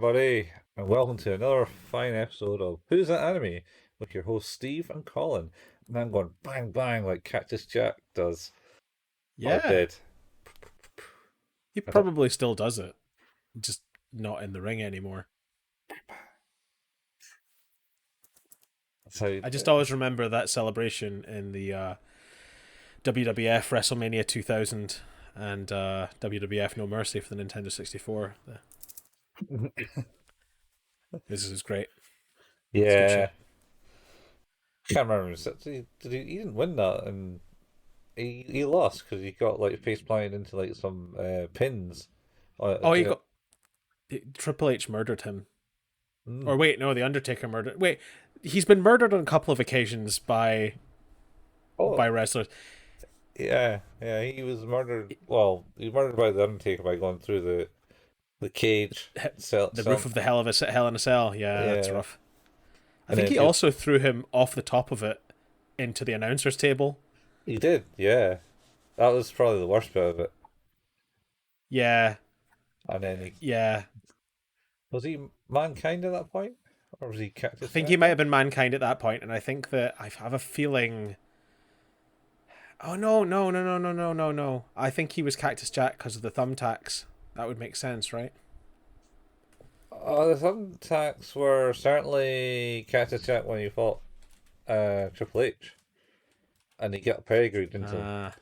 everybody, and welcome to another fine episode of Who's That Anime with your hosts Steve and Colin. And I'm going bang bang like Cactus Jack does, or Yeah, did. he I don't. probably still does it, just not in the ring anymore. That's how. I just always remember that celebration in the WWF WrestleMania 2000 and WWF No Mercy for the Nintendo 64. This is great. It's good Yeah, shit. can't remember. He didn't win that, and he lost because he got like face planted into like some pins. Oh, he Yeah. got Triple H murdered him. Mm. Or wait, no, the Undertaker murdered. Wait, he's been murdered on a couple of occasions by Oh, wrestlers. yeah. He was murdered. Well, he was murdered by the Undertaker by going through the cage. The roof of the Hell in a Cell. Yeah, that's Yeah, rough. I and think then he also threw him off the top of it into the announcer's table. he did. Yeah, that was probably the worst bit of it. Yeah, And then he yeah. was he mankind at that point, or was he I Cactus think Jack? he might have been mankind at that point, and I think that I have a feeling. Oh no! I think he was Cactus Jack because of the thumbtacks. That would make sense, right? The thumbtacks were certainly Cactus Jack when he fought Triple H, and he got pedigreed into him.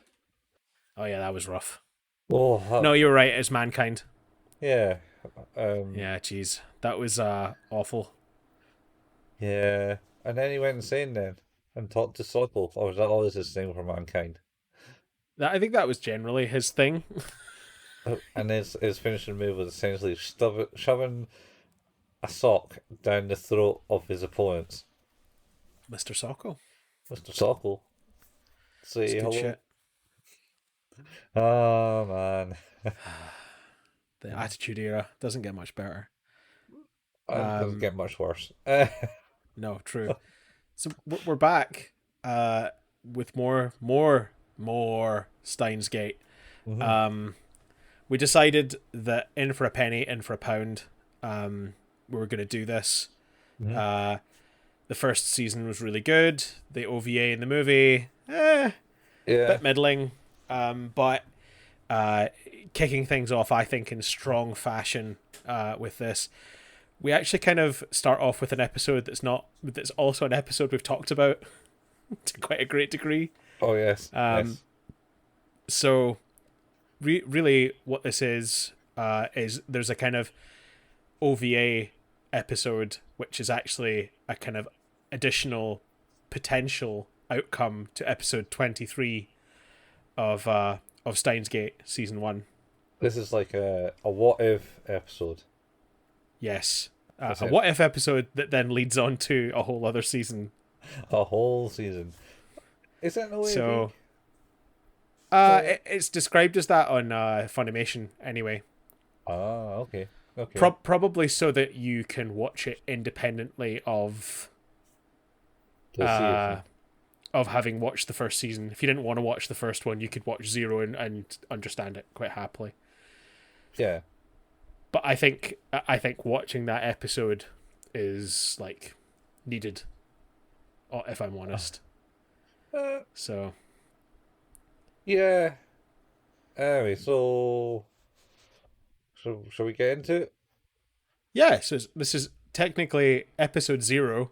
Oh yeah, that was rough. Oh, No, you were right. It's mankind. yeah, Yeah, jeez, that was awful. yeah. And then he went insane then and talked to Sokol, or was that always his thing for mankind? I think that was generally his thing. And his finishing move was essentially shoving a sock down the throat of his opponents. Mr. Socko. Mr. Sokol, It's say good hello. shit. Oh man, The Attitude Era doesn't get much better. it doesn't get much worse. No, true. So we're back with more Steins Gate. Mhm. We decided that in for a penny, in for a pound, we were going to do this. Mhm. The first season was really good. The OVA in the movie, Yeah, bit middling, but kicking things off, I think, in strong fashion with this. We actually kind of start off with an episode that's also an episode we've talked about to quite a great degree. oh yes, Um, So, really, what this is there's a kind of OVA episode, which is actually a kind of additional potential outcome to episode 23 of Steins Gate season 1. this is like a what if episode. Yes. That's A it. what if episode that then leads on to a whole other season. A whole season. Is that no way? So, it's described as that on Funimation anyway. Okay, okay. Probably so that you can watch it independently Let's see of having watched the first season. If you didn't want to watch the first one, you could watch Zero and understand it quite happily. yeah. But I think watching that episode is like needed, if I'm honest. Uh, So yeah. Anyway, so shall we get into it? yeah, so this is technically episode 0,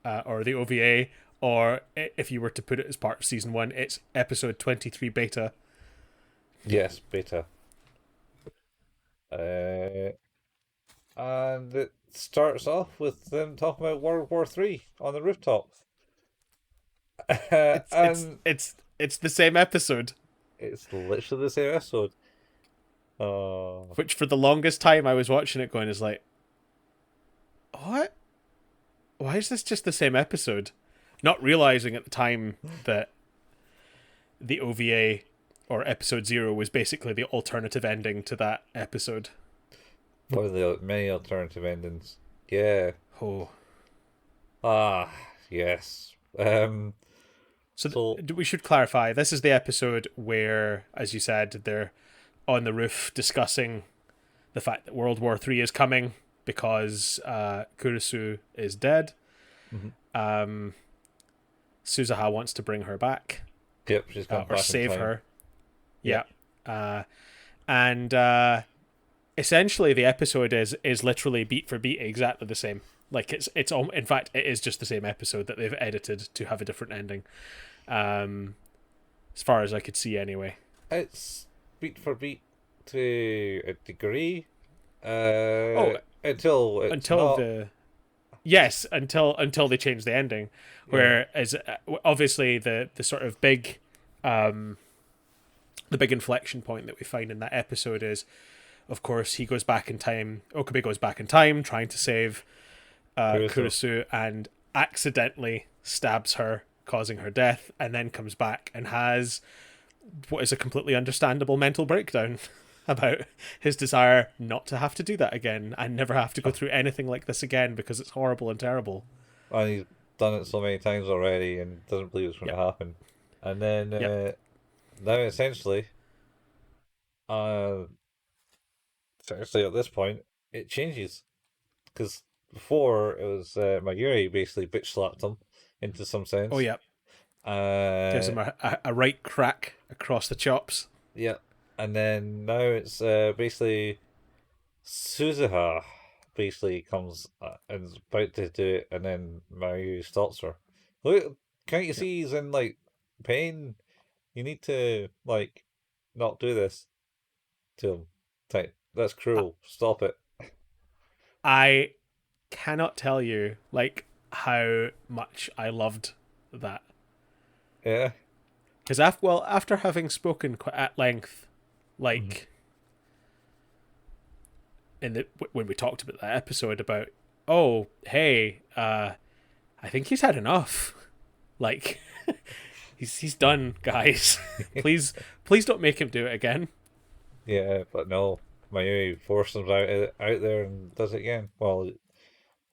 or the OVA, or if you were to put it as part of season 1, it's episode 23 beta. Yes, beta. And it starts off with them talking about World War III on the rooftop. It's it's And it's it's the same episode, it's literally the same episode. Oh, which for the longest time I was watching it going is like, what? Why is this just the same episode? Not realizing at the time that the OVA or episode 0 was basically the alternative ending to that episode. one of the many alternative endings. Yeah. Oh. Ah, yes. So So we should clarify, this is the episode where, as you said, they're on the roof discussing the fact that World War III is coming. because Kurisu is dead. Mm-hmm. Suzuha wants to bring her back, Yep, she's gone or back in save time. her. Yep. Yeah. And essentially the episode is literally beat for beat exactly the same. Like it's all, in fact, it is just the same episode that they've edited to have a different ending. As far as I could see, anyway. It's beat for beat to a degree. Oh, Until it's until not. until they change the ending, Yeah. where as obviously the sort of big the big inflection point that we find in that episode is, of course, he goes back in time. Okabe goes back in time, trying to save Kurisu, and accidentally stabs her, causing her death, and then comes back and has what is a completely understandable mental breakdown about his desire not to have to do that again and never have to go through anything like this again because it's horrible and terrible. And he's done it so many times already and doesn't believe it's going to happen. And then now essentially essentially at this point it changes, because before it was Mayuri basically bitch slapped him into some Oh, sense. yeah. Gives him a right crack across the chops. Yeah. And then now it's basically Suzuha basically comes and is about to do it, and then Mayuri stops her. Look, can't you see he's in like pain? You need to like not do this to him. Like, that's cruel. Stop it. I cannot tell you like how much I loved that. Yeah. Because after having spoken quite at length, like in the when we talked about that episode about, oh hey, I think he's had enough. Like he's done, guys. please don't make him do it again. Yeah, but no. Mayuri forces him out there and does it again. Well,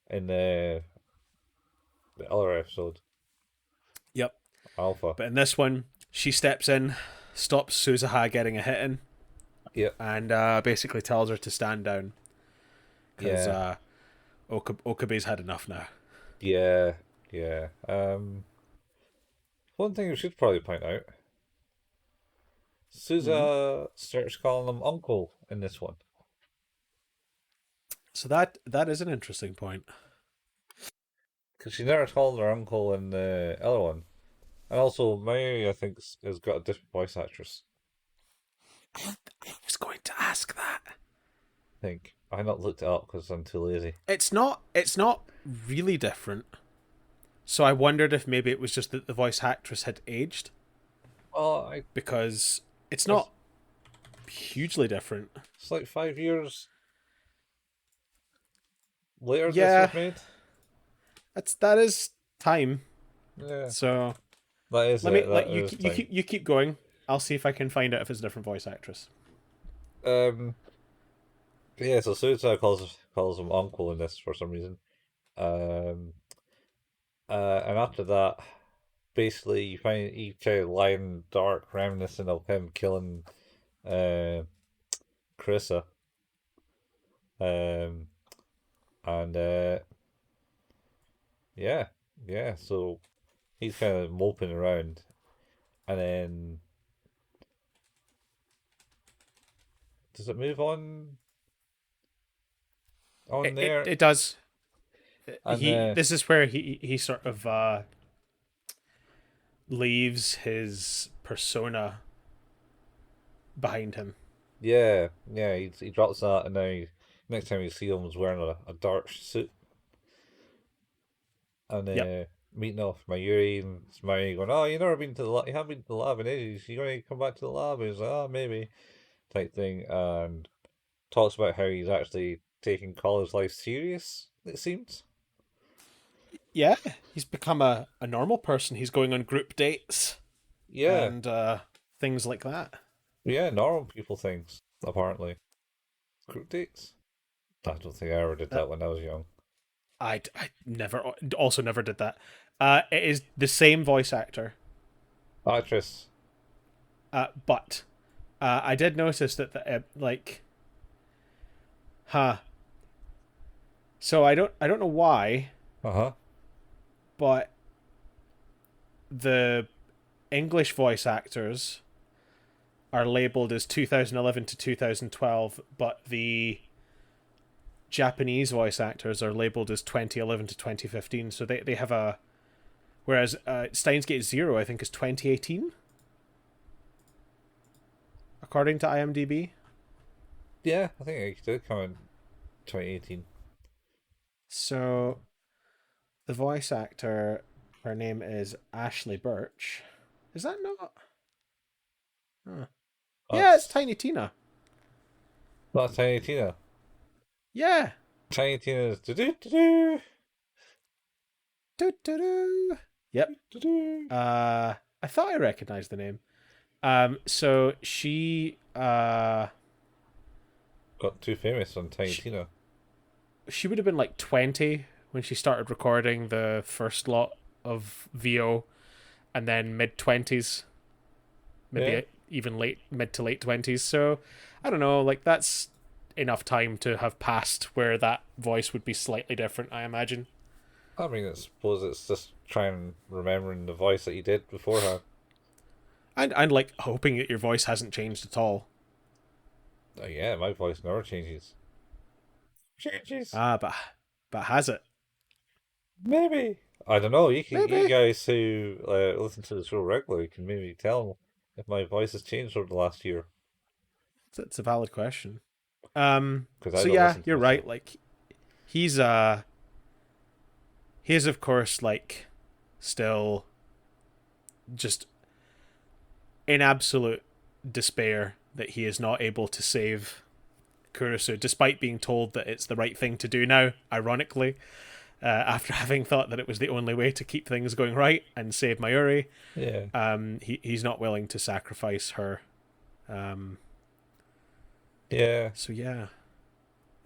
in the other episode, Yep. Alpha. But in this one, she steps in, stops Suzuha getting a hit in, Yep. and basically tells her to stand down because Yeah. Okabe's had enough now. Yeah. Yeah. One thing we should probably point out: Suza starts calling him uncle in this one. So that is an interesting point. Because she never called her uncle in the other one. And also, Mayuri, I think, has got a different voice actress. I was going to ask that. I think. I not looked it up because I'm too lazy. It's not really different. So I wondered if maybe it was just that the voice actress had aged. Oh, because it's not hugely different. It's like 5 years later Yeah. this was made. That is time. Yeah. So That is let it. me you keep going. I'll see if I can find out if it's a different voice actress. Yeah, so Suza calls him uncle in this for some reason. And after that, basically you find he kind of lying dark, reminiscent of him killing Carissa. And yeah, so he's kind of moping around, and then does it move on there? It does. And This is where he sort of leaves his persona behind him. yeah, he drops that, and now next time you see him, he's wearing a dark suit, and meeting off Mayuri, and it's Mayuri going, "Oh, you never been to the lab? You haven't been to the lab in ages. You going to come back to the lab?" He's like, "Oh, maybe," type thing, and talks about how he's actually taking college life serious. It seems. Yeah, he's become a normal person. He's going on group dates. Yeah. And things like that. Yeah, normal people things, apparently. Group dates? I don't think I ever did that when I was young. I never did that. It is the same voice actor. Actress. But I did notice that So I don't know why, Uh-huh. but the English voice actors are labeled as 2011 to 2012, but the Japanese voice actors are labeled as 2011 to 2015. So they have a. Whereas Steins Gate Zero, I think, is 2018, according to IMDb. Yeah, I think it did come in 2018. So the voice actor, her name is Ashley Birch. Is that not? Huh. Yeah, it's That's Tiny Tina. not Tiny Tina. Yeah. Tiny Tina's do-do-do-do, Doo-doo-doo. Yep. do-do. I thought I recognized the name. So Got too famous on Tiny she Tina. she would have been like 20 when she started recording the first lot of VO, and then mid 20s, Yeah. maybe even mid to late 20s. So I don't know, like that's enough time to have passed where that voice would be slightly different, I imagine. I mean, I suppose it's just trying remembering the voice that you did beforehand. And like hoping that your voice hasn't changed at all. Oh yeah, my voice never changes. Changes. But has it? Maybe. I don't know. You Maybe. guys who listen to the show regularly can maybe tell if my voice has changed over the last year It's a valid question. because I So don't yeah, listen to you're the show. right. Like he's he is of course like still just in absolute despair that he is not able to save Kurusu, despite being told that it's the right thing to do now. Ironically, after having thought that it was the only way to keep things going right and save Mayuri, Yeah. he's not willing to sacrifice her. Um, Yeah. so yeah,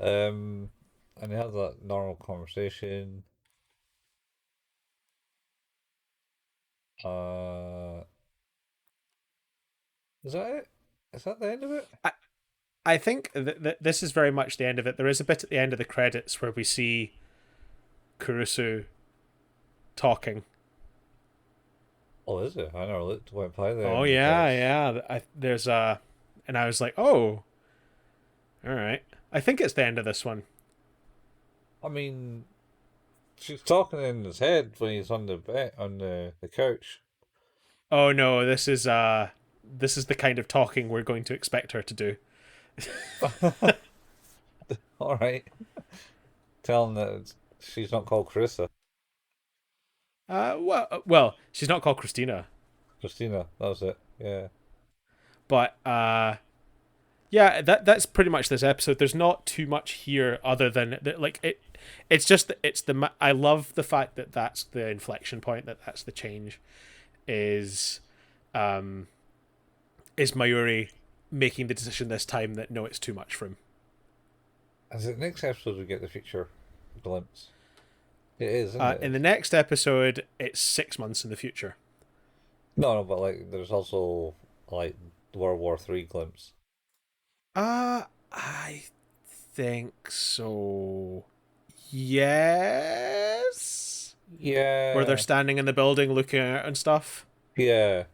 Um, and they have that normal conversation. Uh, is that it? Is that the end of it? I I think this is very much the end of it. There is a bit at the end of the credits where we see Kurusu talking. Oh, is it? I never went by the Oh ending yeah, credits. yeah. There's and I was like, oh, all right. I think it's the end of this one. I mean, she's talking in his head when he's on the bed on the couch. Oh no, this is the kind of talking we're going to expect her to do. All right, tell him that she's not called Carissa. Well, she's not called Christina, Christina, that was it. Yeah. but yeah, that's pretty much this episode. There's not too much here other than that, like it. It's just it's the I love the fact that that's the inflection point. That's the change. Is um is Mayuri making the decision this time that no, it's too much for him. Is it next episode we get the future glimpse? It is, isn't In it? the next episode, it's 6 months in the future. No, no, but like, there's also like World War III glimpse. I think so. Yes. Where they're Yeah, standing in the building looking out and stuff. yeah,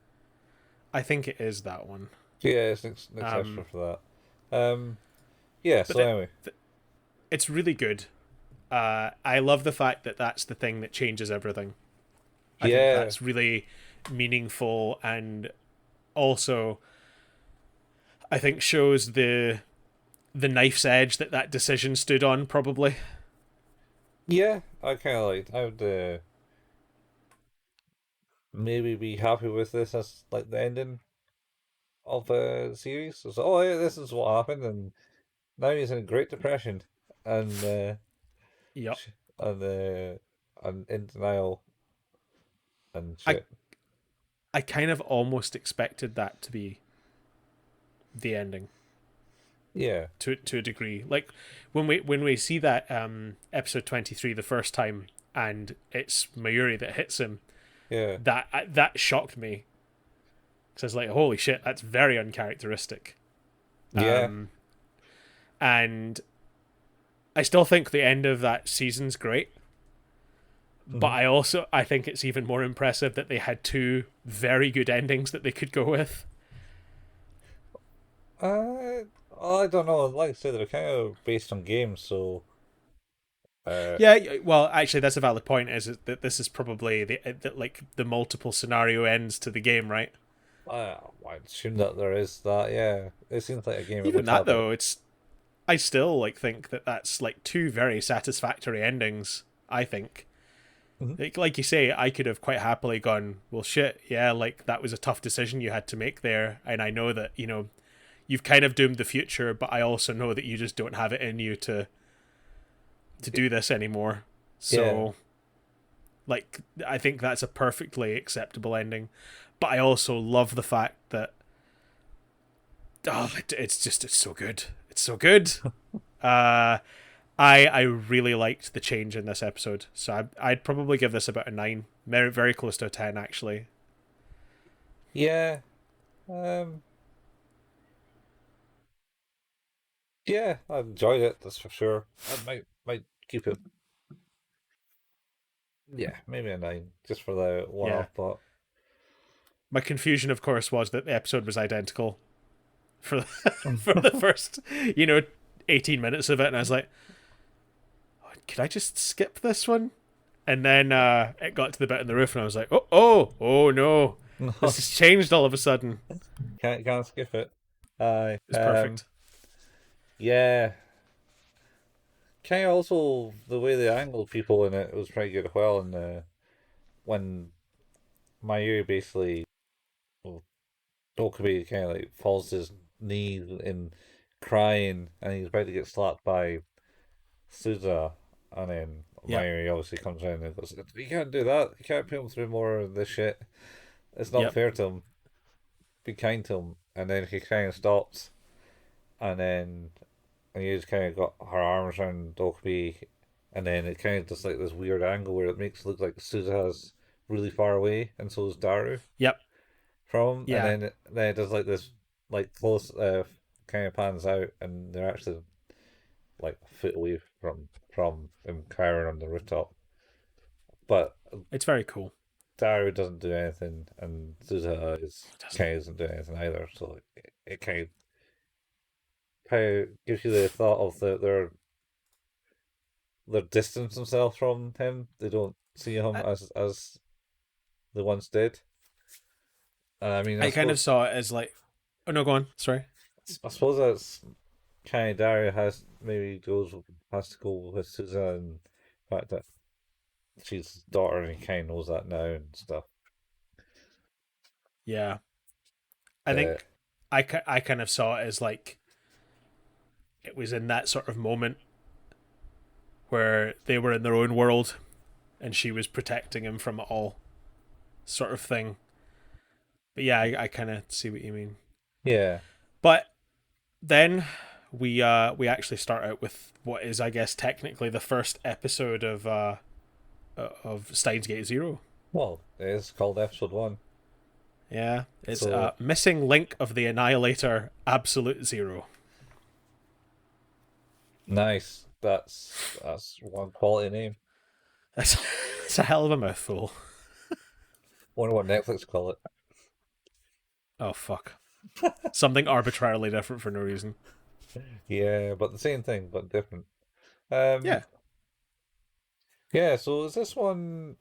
I think it is that one. yeah. It's next episode Um, for that. Yeah. but So anyway, it's really good. I love the fact that that's the thing that changes everything. I think yeah, that's really meaningful and also I think shows the knife's edge that decision stood on probably. yeah. I kind of like. I would maybe be happy with this as like the ending of the series. It's oh yeah, this is what happened, and now he's in a Great Depression, and Yep. sh- and in denial and I shit. I kind of almost expected that to be the ending Yeah, to a degree. Like when we see that episode 23 the first time and it's Mayuri that hits him, yeah, that shocked me. So it's like, holy shit, that's very uncharacteristic. yeah, Um, and I still think the end of that season's great, but Mm-hmm. I think it's even more impressive that they had two very good endings that they could go with. Uh, I don't know. Like I said, they're kind of based on games, so uh, Yeah, well, actually, that's a valid point. Is that this is probably like the multiple scenario ends to the game, right? I assume that there is that. Yeah, it seems like a game that Even would that have it. though, it's I still like think that that's like two very satisfactory endings. I think, Mm-hmm. like you say, I could have quite happily gone, well, shit, yeah, like that was a tough decision you had to make there, and I know that you've kind of doomed the future, but I also know that you just don't have it in you to do this anymore. Yeah, So, like, I think that's a perfectly acceptable ending. But I also love the fact that it's so good. It's so good. Uh, I really liked the change in this episode, so I'd probably give this about a 9, very very close to a 10 actually. yeah, um, yeah. I enjoyed it. That's for sure. I might keep it. Yeah, maybe a 9 just for the one Yeah. off. But My confusion, of course, was that the episode was identical for the, for the first, you know, 18 minutes of it, and I was like, oh, could I just skip this one? And then it got to the bit on the roof, and I was like, oh no, this has changed all of a sudden. can't skip it. Aye. It's perfect. Yeah. Kind of also the way they angled people in it was pretty good as well. And when Mayuri basically, well, Okabe kind of like falls to his knee and crying, and he's about to get slapped by Suza, and then Yep, Mayuri obviously comes in and goes, "You can't do that. You can't put him through more of this shit. It's not yep, fair to him. Be kind to him." And then he kind of stops, and then and he's kind of got her arms around Okabe, and then it kind of does like this weird angle where it makes it look like Suza's really far away, and so is Daru yep, from him, and yeah. then it does like this like close kind of pans out, and they're actually like a foot away from him cowering on the rooftop, but It's very cool. Daru doesn't do anything, and Suza is It doesn't. kind of doesn't do anything either, so it kind of gives you the thought of they distance themselves from him. They don't see him I, as they once did. And I mean, I kind of saw it as like, oh no, go on. Sorry. I suppose that's kind of Daria has to go with Susan, and the fact that she's his daughter and he kind of knows that now and stuff. Yeah, I Uh, think I kind of saw it as like it was in that sort of moment where they were in their own world and she was protecting him from it all, sort of thing. But yeah, I kind of see what you mean. yeah. But then we actually start out with what is, I guess, technically the first episode of Steins Gate Zero. Well, it is called episode 1. Yeah, it's So missing link of the Annihilator, Absolute Zero. nice. That's one quality name. That's it's a hell of a mouthful. Wonder what Netflix call it. Oh fuck, something arbitrarily different for no reason. Yeah, but the same thing, but different. Um, Yeah, yeah. So is this one?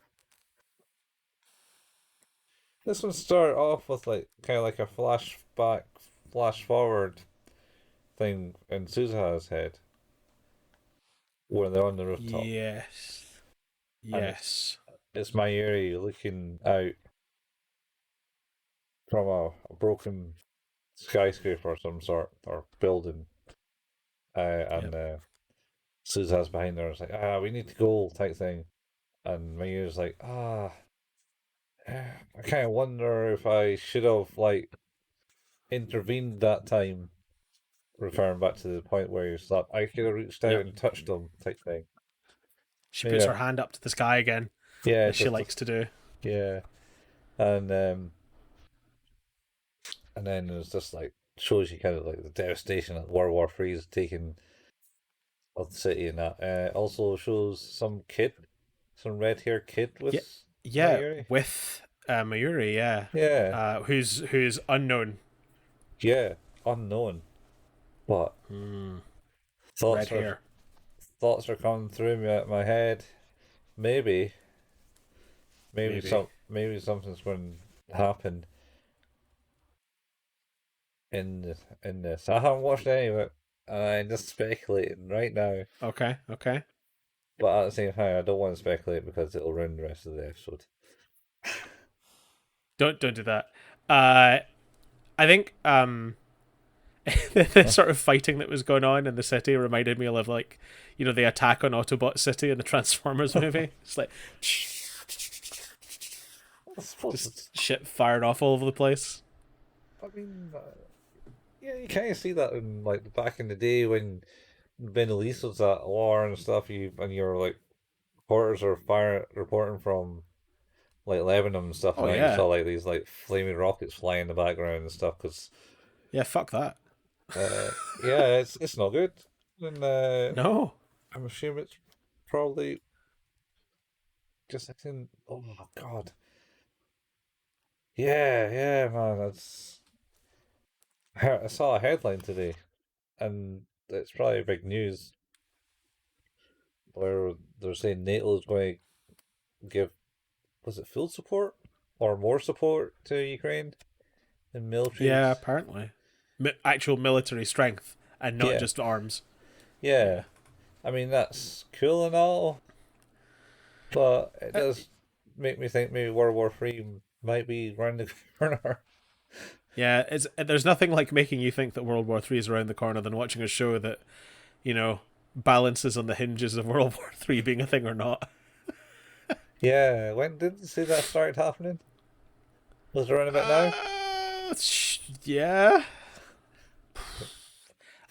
This one start off with like kind of like a flashback, flash forward thing in Suzuha's head when they're on the rooftop, yes, and yes, it's Mayuri looking out from a broken skyscraper of some sort or building, and yep. Suzuha's behind her. It's like we need to go type thing, and Mayuri's like I kind of wonder if I should have like intervened that time, referring back to the point where you slept. I could have reached out Yep. and touched them, type thing. She puts Yeah, her hand up to the sky again, yeah, as she just likes to do. yeah, and and then it's just like shows you kind of like the devastation that World War III is taking of the city and that. Also shows some red haired kid Yeah, with yeah, Mayuri. with Mayuri, yeah, Yeah, who's unknown. yeah, unknown. But Mm, red thoughts are hair. thoughts are coming through my head. Maybe, Maybe. maybe something's going to happen in this. I haven't watched any of it, and I'm just speculating right now. Okay, okay. But at the same time, I don't want to speculate because it'll ruin the rest of the episode. Don't do that. Uh, I think the sort of fighting that was going on in the city reminded me of like, the attack on Autobot City in the Transformers movie. It's like I suppose just shit fired off all over the place. I mean, yeah, you kind of see that in like back in the day when Ben Elise was at war and stuff. You're like reporters are reporting from like Lebanon and stuff, Oh and that you yeah, saw like these like flaming rockets flying in the background and stuff. Because yeah. Fuck that. yeah, it's not good, and No. I'm assuming it's probably just in. Oh my god, yeah, man, that's. I saw a headline today, and it's probably big news where they're saying NATO is going to give, was it full support or more support to Ukraine in military? Yeah, apparently, actual military strength and not Yeah, just arms. yeah. Yeah. I mean, that's cool and all, but it Uh, does make me think maybe World War III might be around the corner. yeah, there's nothing like making you think that World War III is around the corner than watching a show that, balances on the hinges of World War III being a thing or not. Yeah, when did you see that started happening? Was it around about now? Yeah.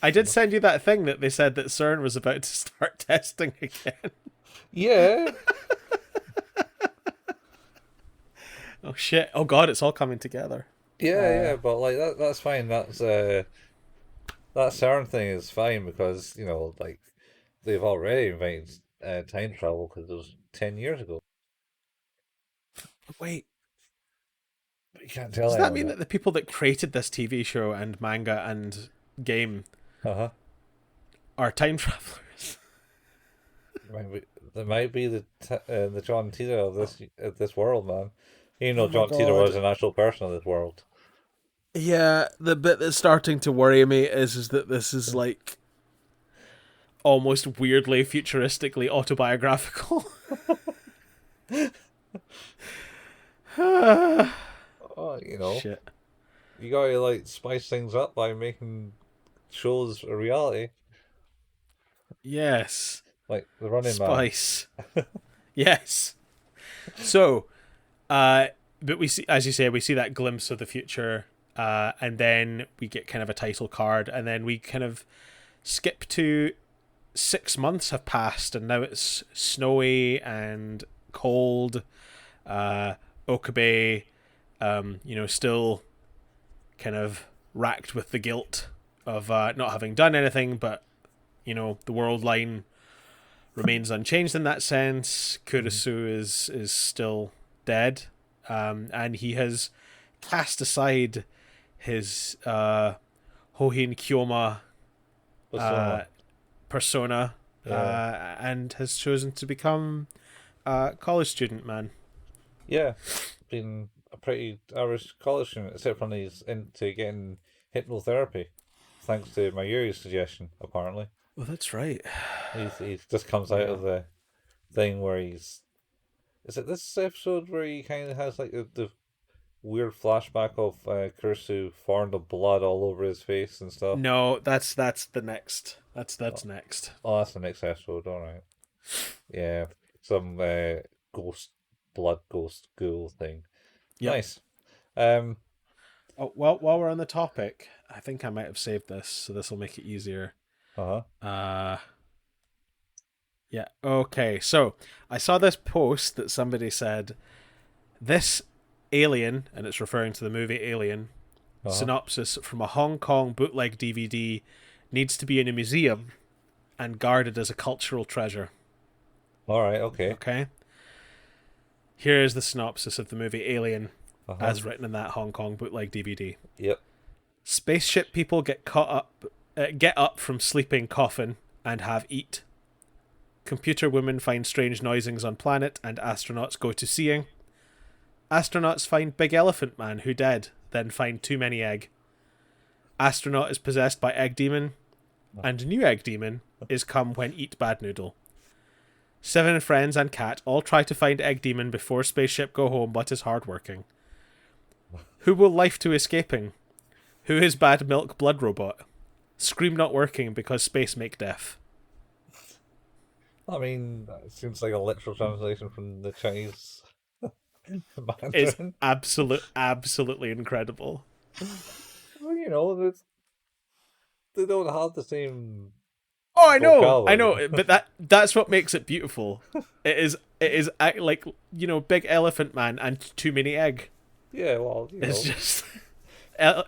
I did send you that thing that they said that CERN was about to start testing again. Yeah, Oh shit. Oh god, it's all coming together. yeah, but like that's fine. That CERN thing is fine because like they've already invented time travel because it was 10 years ago. Wait, But you can't tell does that anyone mean that. that the people that created this TV show and manga and game Uh huh. are time travelers? Maybe there might be the John Titor of this world, man. Oh my John Titor was god. an actual person of this world. Yeah, the bit that's starting to worry me is that this is like almost weirdly futuristically autobiographical. Oh, Shit. you gotta like spice things up by making shows a reality, Yes. like The Running Man. Spice. Yes. So, but we see, as you say, we see that glimpse of the future, and then we get kind of a title card, and then we kind of skip to 6 months have passed, and now it's snowy and cold. Okabe, still kind of racked with the guilt of not having done anything, but the world line remains unchanged in that sense. Kurisu is still dead, and he has cast aside his Hohin Kyoma Persona. persona, and has chosen to become a college student man. Yeah, been a pretty average college student, except when he's into getting hypnotherapy, thanks to Mayuri's suggestion, apparently. Well, that's right. He's just comes out of the thing where he's. Is it this episode where he kind of has like the weird flashback of Kursu pouring the blood all over his face and stuff? No, that's the next. That's next. Oh, that's the next episode, alright. Yeah, some ghost ghoul thing. Yep. Nice. Oh, well, while we're on the topic, I think I might have saved this, so this will make it easier. Uh-huh. Yeah. Okay. So I saw this post that somebody said this Alien, and it's referring to the movie Alien. Uh-huh. Synopsis from a Hong Kong bootleg DVD needs to be in a museum and guarded as a cultural treasure. All right. Okay. Okay? Here is the synopsis of the movie Alien, Uh-huh. as written in that Hong Kong bootleg DVD. Yep. Spaceship people get up from sleeping coffin and have eat. Computer women find strange noisings on planet and astronauts go to seeing. Astronauts find big elephant man who dead, then find too many egg. Astronaut is possessed by egg demon, and new egg demon is come when eat bad noodle. 7 friends and cat all try to find egg demon before spaceship go home, but is hardworking. Who will life to escaping? Who is bad milk blood robot? Scream not working because space make deaf. I mean, that seems like a literal translation from the Chinese It's Mandarin. absolutely incredible. Well, they don't have the same Oh, I vocabulary. know, but that's what makes it beautiful. It is like big elephant man and too many egg. Yeah, well, It's just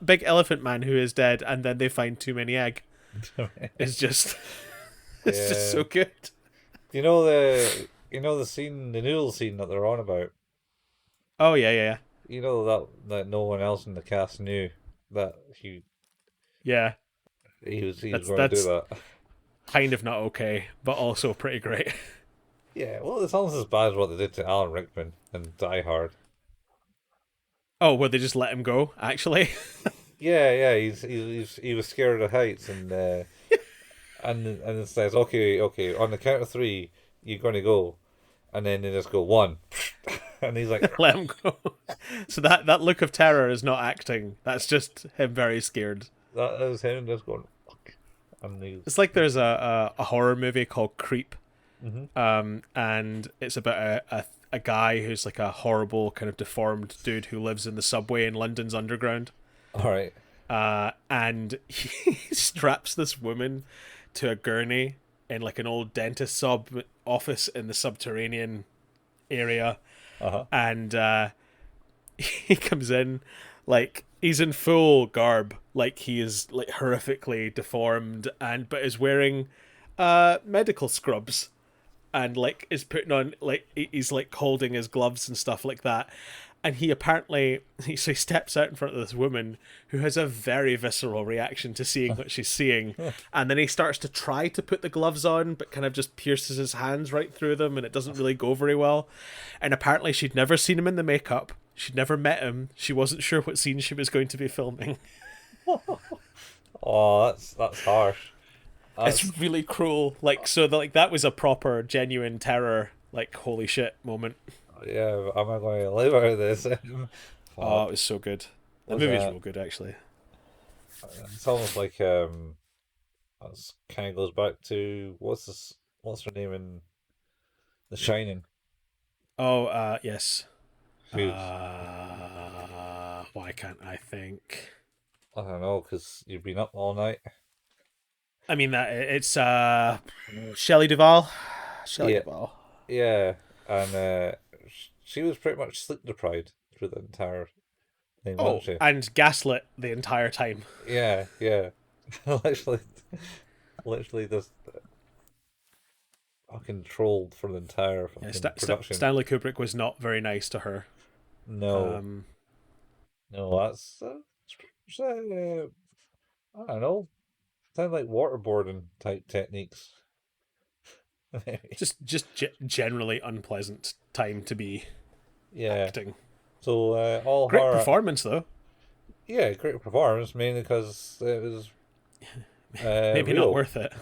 big elephant man who is dead, and then they find too many egg. It's just it's just so good. You know the scene, the noodle scene that they're on about. Oh yeah. You know that no one else in the cast knew that Yeah, he was going to do that's that. kind of not okay, but also pretty great. Yeah, well, it's almost as bad as what they did to Alan Rickman in Die Hard. Oh, where they just let him go? Actually, Yeah, he was scared of heights and it says okay, on the count of 3 you're going to go, and then they just go 1, and he's like let him go. So that look of terror is not acting. That's just him very scared. that was him just going fuck, and he's It's like there's a horror movie called Creep, mm-hmm. and it's about a guy who's like a horrible kind of deformed dude who lives in the subway in London's underground. All right. And he straps this woman to a gurney in like an old dentist office in the subterranean area, Uh-huh. and he comes in like he's in full garb, like he is like horrifically deformed, but is wearing medical scrubs, and like is putting on like he's like holding his gloves and stuff like that. And he apparently he steps out in front of this woman who has a very visceral reaction to seeing what she's seeing, and then he starts to try to put the gloves on, but kind of just pierces his hands right through them, and it doesn't really go very well. And apparently she'd never seen him in the makeup, she'd never met him, she wasn't sure what scene she was going to be filming. Oh, that's harsh. It's really cruel. Like that was a proper genuine terror, like holy shit moment. Yeah, am I going to live out of this? Oh, it was so good. The movie's real good, actually. It's almost like that kind of goes back to what's her name in The Shining? Oh, yes. Who's Why can't I think? I don't know, because you've been up all night. I mean that it's Shelley Duvall. Shelley Yeah, Duvall. yeah, and she was pretty much sleep deprived through the entire thing, Oh, wasn't she? and gaslit the entire time. Yeah, literally, literally just fucking trolled for the entire Yeah, fucking production. Stanley Kubrick was not very nice to her. No, no, that's I don't know. Sound like waterboarding type techniques. just generally unpleasant time to be Yeah. acting. So all Great horror. performance though. Yeah, great performance, mainly because it was Maybe real. not worth it.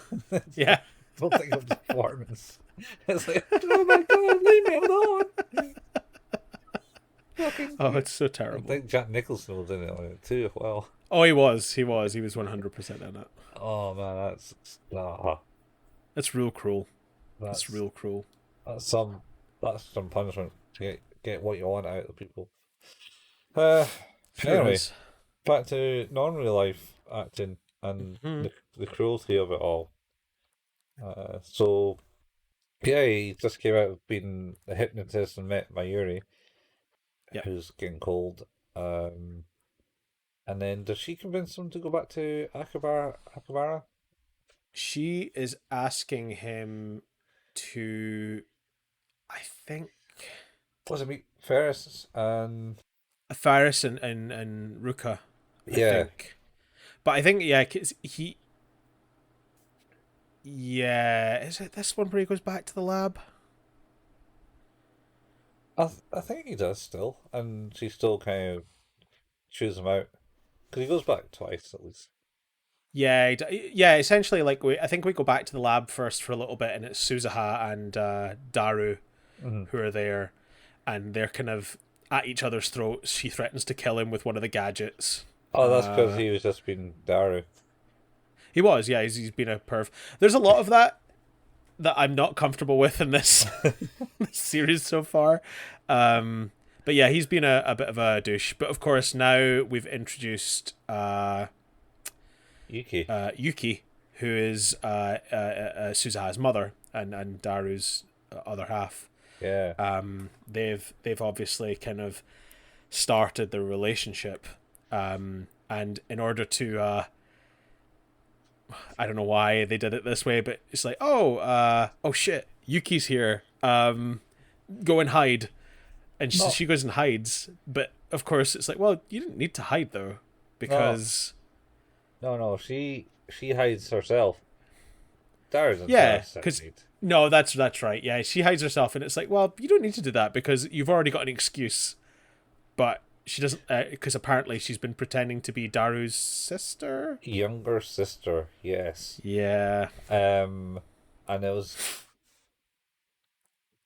Yeah. Don't think of the performance. It's like, oh my god, leave me alone. Fucking. Oh, it's so I terrible. think Jack Nicholson was in it on it too. Well. Oh, he was 100% in it. Oh man, That's real cruel. that's That's real cruel. that's some punishment to get what you want out of people. Uh, Sure anyway, is. back to non-real life acting and the cruelty of it all. So yeah, he just came out of being a hypnotist and met Mayuri, Yep. who's getting cold. And then does she convince him to go back to Akabara? She is asking him to, I think, Was it meet Ferris and Faris and Ruka, I yeah. think. But I think, yeah, 'cause yeah, is it this one where he goes back to the lab? I think he does still, and she still kind of chews him out because he goes back twice at least. Yeah, yeah. Essentially, like I think we go back to the lab first for a little bit, and it's Suzuha and Daru Mm-hmm. who are there, and they're kind of at each other's throats. She threatens to kill him with one of the gadgets. Oh, that's because he was just being Daru. He was, yeah. He's been a perv. There's a lot of that I'm not comfortable with in this, this series so far. But yeah, he's been a bit of a douche. But of course, now we've introduced Yuki. Yuki, who is Suzaha's mother and Daru's other half. Yeah. They've obviously kind of started the relationship, and in order to I don't know why they did it this way, but it's like, oh shit, Yuki's here. Go and hide, and No, she goes and hides. But of course, it's like, well, you didn't need to hide though, no, because no. She hides herself. Daru's yeah, because inside. no, that's right. Yeah, she hides herself, and it's like, well, you don't need to do that because you've already got an excuse. But she doesn't, because apparently she's been pretending to be Daru's sister. Younger sister, yes. Yeah, And it was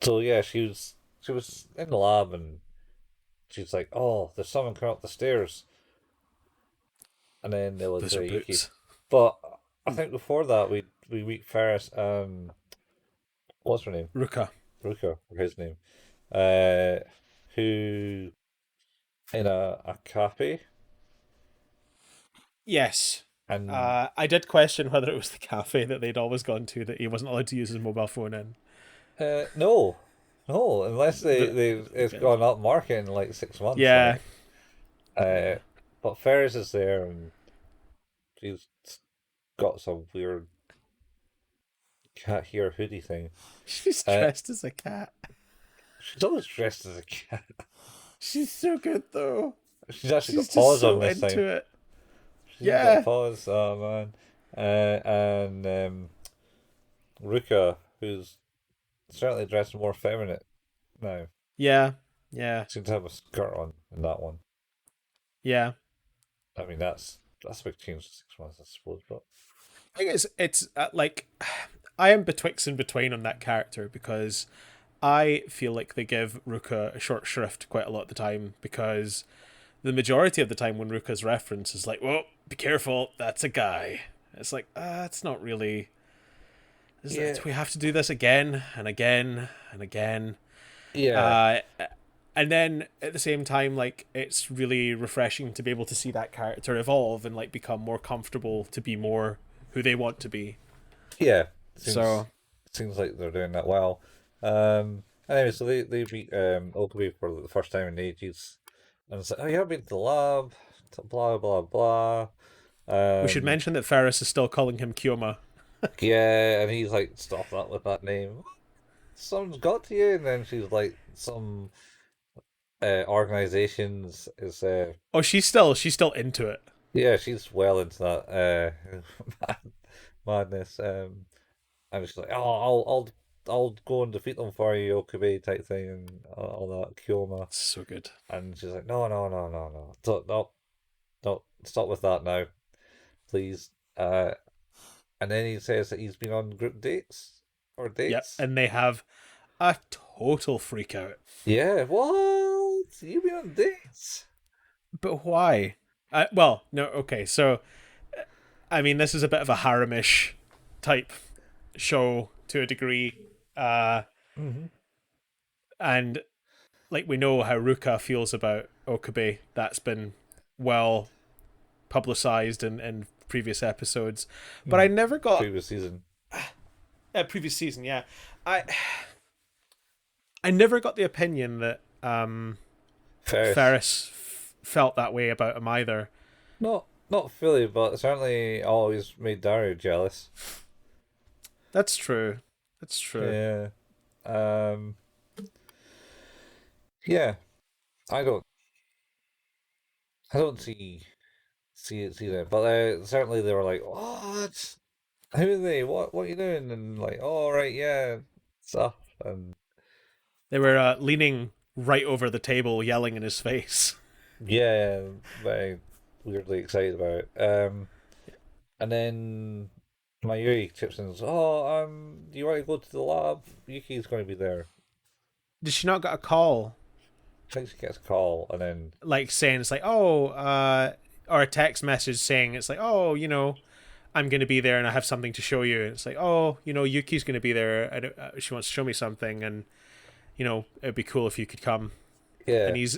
so yeah. She was in the lab and she's like, "Oh, there's someone coming up the stairs," and then there was those are Yuki. boots. But I think before that we meet Ferris and what's her name? Ruka. Ruka, or his name, uh, who in a cafe Yes. and I did question whether it was the cafe that they'd always gone to that he wasn't allowed to use his mobile phone in. no, no, unless The, it's gone up market in like 6 months, yeah, right? Uh, but Ferris is there and she's got some weird cat hair hoodie thing. she's Uh, dressed as a cat. she's always dressed as a cat. She's so good though. She's actually She's got just paws on so this into thing. it. She's got Yeah. paws, oh man. And Ruka, who's certainly dressed more feminine now. Yeah. Yeah. Seems to have a skirt on in that one. Yeah. I mean, that's a big change in 6 months, I suppose. But I think it's like I am betwixt and between on that character because I feel like they give Ruka a short shrift quite a lot of the time because the majority of the time when Ruka's referenced is like, "Well, be careful, that's a guy." It's like, it's not really. yeah, We have to do this again and again and again. yeah, Uh, and then at the same time, like it's really refreshing to be able to see that character evolve and like become more comfortable to be more who they want to be. yeah. So Seems like they're doing that well. Anyway, so they meet Okabe for the first time in ages, and it's like, oh, you haven't been to the lab, blah blah blah. we should Um, mention that Ferris is still calling him Kyoma. yeah, and he's like, stop that with that name. Someone's got to you, and then she's like, some organizations is Oh, she's still into it. yeah, she's well into that madness. And she's like, oh, I'll go and defeat them for you, Okabe type thing, and all that Kyoma. So good. And she's like, no, no, no, no, no, don't stop with that now, please. And then he says that he's been on group dates or Yep, dates. and they have a total freak out. Yeah, what? You've been on dates? But why? Well, no, okay, so I mean, this is a bit of a haremish type show to a degree, Mm-hmm. and like we know how Ruka feels about Okabe. That's been well publicized in previous episodes, but I never got Previous season. previous season. Yeah, I I never got the opinion that Ferris. Ferris felt that way about him either. Not fully, but certainly always made Dario jealous. That's true. That's true. Yeah. Um. Yeah. I don't. I don't see that, but certainly they were like, "What? Who are they? What are you doing?" And like, "Oh, right, yeah, stuff." And They were leaning right over the table, yelling in his face. yeah, very weirdly excited about it. And then Mayuri chips in and says, "Oh, do you want to go to the lab? Yuki's going to be there." Did she not get a call I think she gets a call, and then like saying it's like, oh, or a text message saying it's like, oh, I'm going to be there and I have something to show you. And it's like, oh, Yuki's going to be there. She wants to show me something, and it'd be cool if you could come. yeah, And he's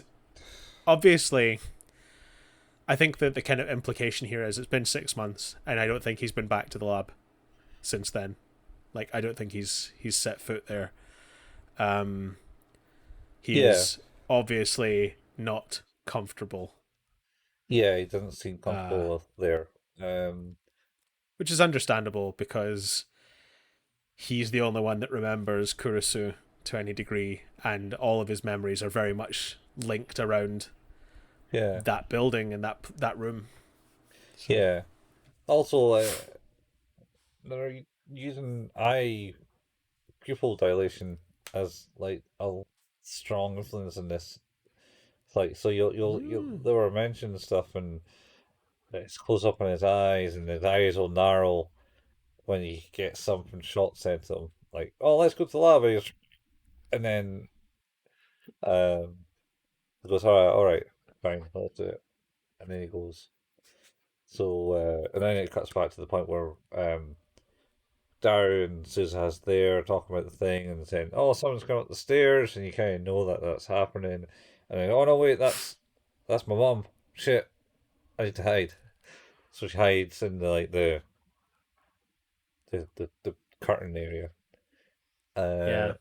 obviously. I think that the kind of implication here is it's been 6 months, and I don't think he's been back to the lab since then. Like, I don't think he's set foot there. He yeah, is obviously not comfortable, yeah. He doesn't seem uh, comfortable there. Um, which is understandable because he's the only one that remembers Kurisu to any degree, and all of his memories are very much linked around yeah, that building and that room. So yeah. Also, they're using eye pupil dilation as like a strong influence in this. It's like so you'll mm. they were mentioning stuff and it's close up on his eyes and his eyes will narrow when he gets something shot sent to him. Like, oh, let's go to the lab, and then um, he goes, all right, fine, let's do it. And then he goes. So and then it cuts back to the point where Daru and Suzuha's there talking about the thing and saying, "Oh, someone's coming up the stairs," and you kind of know that that's happening. And then, oh no, wait, that's my mum. Shit, I need to hide. So she hides in the curtain area. Uh, Yeah,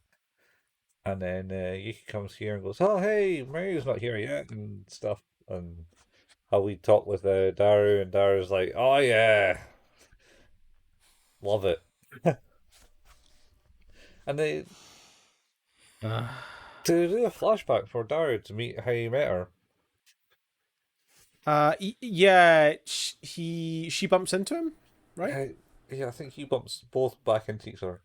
and then Yuki comes here and goes, "Oh hey, Mario's not here yet," and stuff. And how we talk with Daru, and Daru's like, "Oh yeah, love it." And they uh, to do a flashback for Daru to meet how he met her. yeah, she bumps into him, right? Yeah, I think he bumps both back into each other,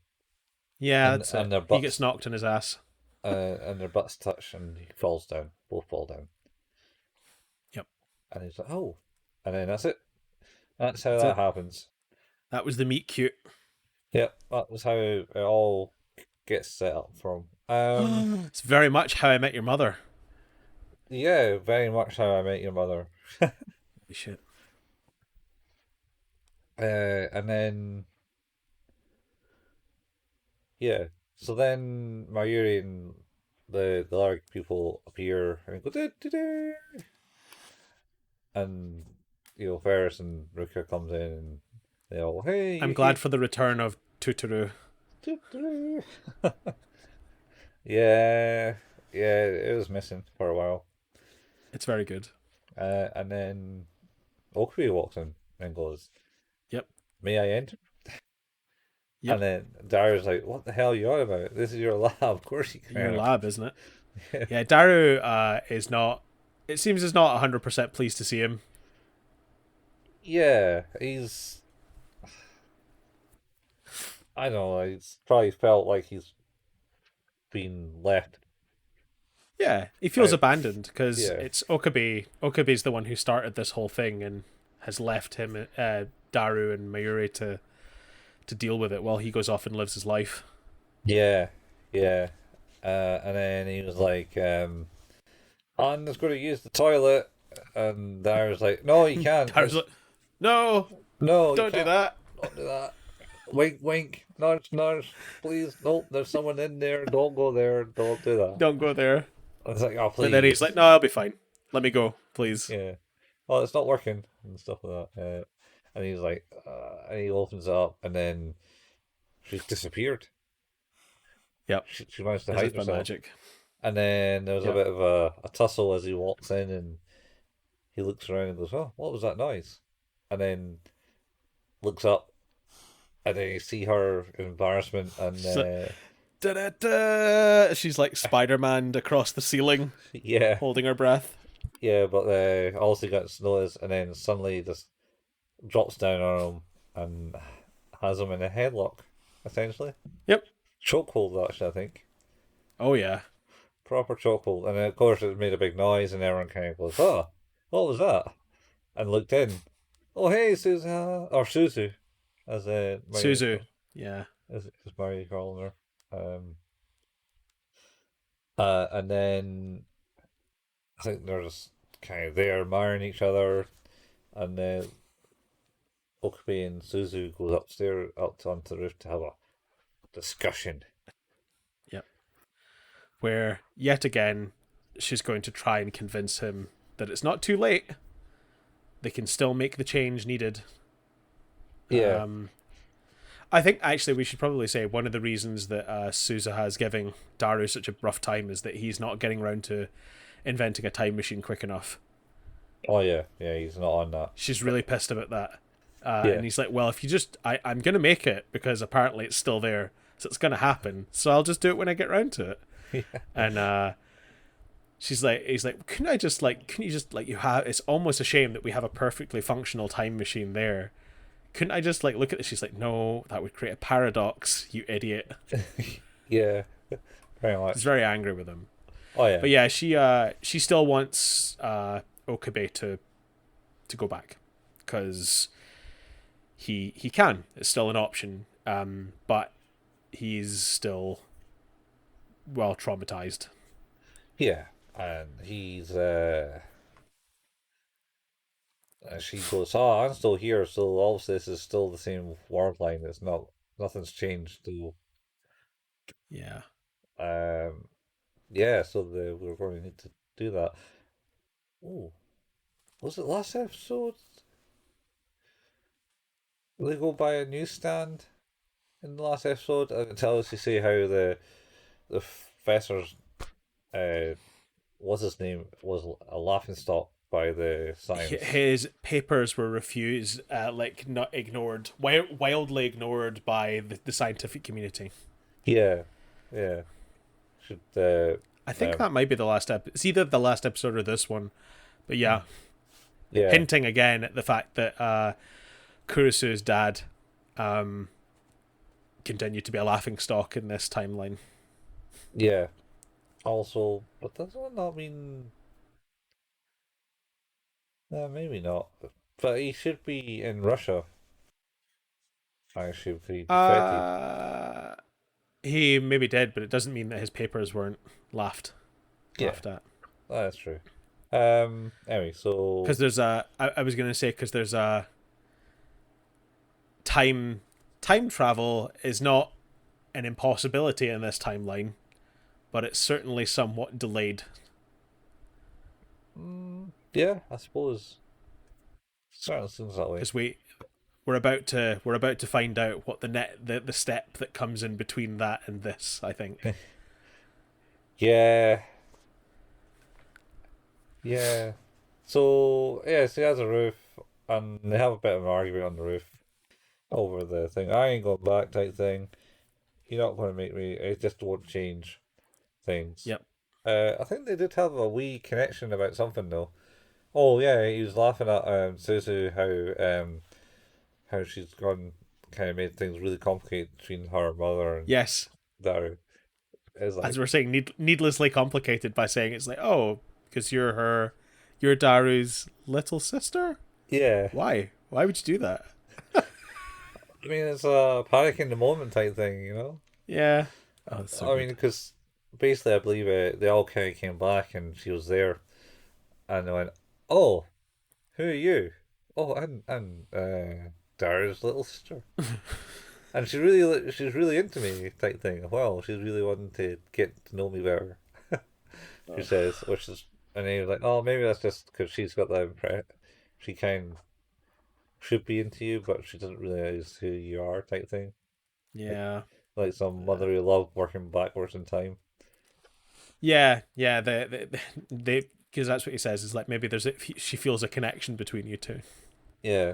Yeah, and that's and it. their He gets butts, knocked on his ass. and their butts touch, and he falls down. Both fall down, Yep, and he's like, "Oh," and then that's it. That's how that's that it. happens. That was the meet cute. Yep, that was how it all gets set up from. It's very much How I Met Your Mother. Yeah, very much how I met your mother. Holy shit. And then yeah, so then Mayuri and the large people appear and go do, and Ferris and Ruka comes in and they all, hey, I'm glad Yuki. for the return of Tutoru. Yeah, yeah, it was missing for a while. It's very good. And then Okabe walks in and goes, Yep. may I enter? And Yep. then Dara's like, what the hell are you on about? This is your lab. Of course you Your can lab, isn't it? enter. Yeah, Daru is not. It seems is not 100% pleased to see him. Yeah, I don't know, he's probably felt like he's been left Yeah, he feels out. abandoned because Yeah. it's Okabe. Okabe's the one who started this whole thing and has left him, Daru and Mayuri to deal with it while he goes off and lives his life. Yeah, yeah. And then he was like, Anna's going to use the toilet. And Dara's like, no, you can't. Daru's like, "No, No, you don't do can't. that. Don't do that. Wink, wink. Nudge, nudge. Please. Nope, there's someone in there. Don't go there. Don't do that. Don't go there." I was like, oh, But then he's like, please. "No, I'll be fine. Let me go, please." Yeah. Oh, it's not working. And stuff like that. And he's like, and he opens it up. And then she's disappeared. Yep, She managed to as hide if by herself. magic. And then there was a Yep. bit of a tussle as he walks in and he looks around and goes, oh, what was that noise? And then looks up and then you see her embarrassment, and She's like, da-da-da! She's like Spider-Man across the ceiling, yeah, holding her breath. yeah, but also gets noticed, and then suddenly just drops down on him and has him in a headlock, essentially. Yep. Chokehold, actually, I think. Oh yeah. Proper chokehold. And of course, it made a big noise, and everyone kind of goes, "Oh, what was that?" And looked in. Oh, hey, Suzu. Or Suzu, as Mario, Suzu. Yeah. as Mario calling her. And then I think they're just kind of there admiring each other, and Okabe and Suzu goes upstairs, onto the roof to have a discussion. Yep. Where yet again she's going to try and convince him that it's not too late. They can still make the change needed. Yeah. I think actually we should probably say one of the reasons that Suzuha is giving Daru such a rough time is that he's not getting around to inventing a time machine quick enough. Oh yeah, yeah. He's not on that. She's really pissed about that. Yeah. And he's like, well, if you just... I'm going to make it because apparently it's still there. So it's going to happen. So I'll just do it when I get round to it. Yeah. And he's like, couldn't you just, you have... It's almost a shame that we have a perfectly functional time machine there. Couldn't I just, look at this? She's like, no, that would create a paradox, you idiot. Yeah. Very much. He's very angry with him. Oh yeah. But yeah, she still wants Okabe to go back because he can. It's still an option, but he's still well traumatized. Yeah. And he's and she goes, "Oh, I'm still here, so all of this is still the same word line. It's not, nothing's changed." So, Yeah. um, yeah. So we're going to need to do that. Oh, was it last episode? Did they go by a newsstand in the last episode? And it tells us to see how the professor's what's his name, was a laughing stock by the science. His papers were refused, not ignored, wildly ignored by the scientific community. Yeah, yeah. Should I think that might be the last episode. It's either the last episode or this one. But yeah, yeah, hinting again at the fact that Kurisu's dad continued to be a laughingstock in this timeline. yeah. Also, but does that not mean? Maybe not. But he should be in Russia. Actually, he defected. He maybe did, but it doesn't mean that his papers weren't laughed at. That's true. Anyway, so because there's I was gonna say because there's a time travel is not an impossibility in this timeline, but it's certainly somewhat delayed. Yeah, I suppose. Certainly seems that way. Because we're about to find out what the step that comes in between that and this, I think. Yeah. Yeah. So yeah, so he has a roof, and they have a bit of an argument on the roof over the thing. I ain't going back type thing. You're not going to make me. It just won't change things. Yep. I think they did have a wee connection about something though. Oh yeah, he was laughing at Suzu how she's gone kind of made things really complicated between her mother and Yes. Daru. Like, as we're saying, needlessly complicated by saying it's like, oh, because you're Daru's little sister. Yeah. Why would you do that? I mean, it's a panic in the moment type thing, you know. Yeah. I mean, because basically, I believe they all kind of came back, and she was there, and they went, "Oh, who are you? Oh, I'm Daru's little sister," and she's really into me type thing. Well, she's really wanting to get to know me better. She says, which is, and he was like, "Oh, maybe that's just because she's got that impression. She kind of should be into you, but she doesn't realize who you are," type thing. Yeah. Like some motherly love working backwards in time. Yeah. They because that's what he says is like maybe she feels a connection between you two. Yeah,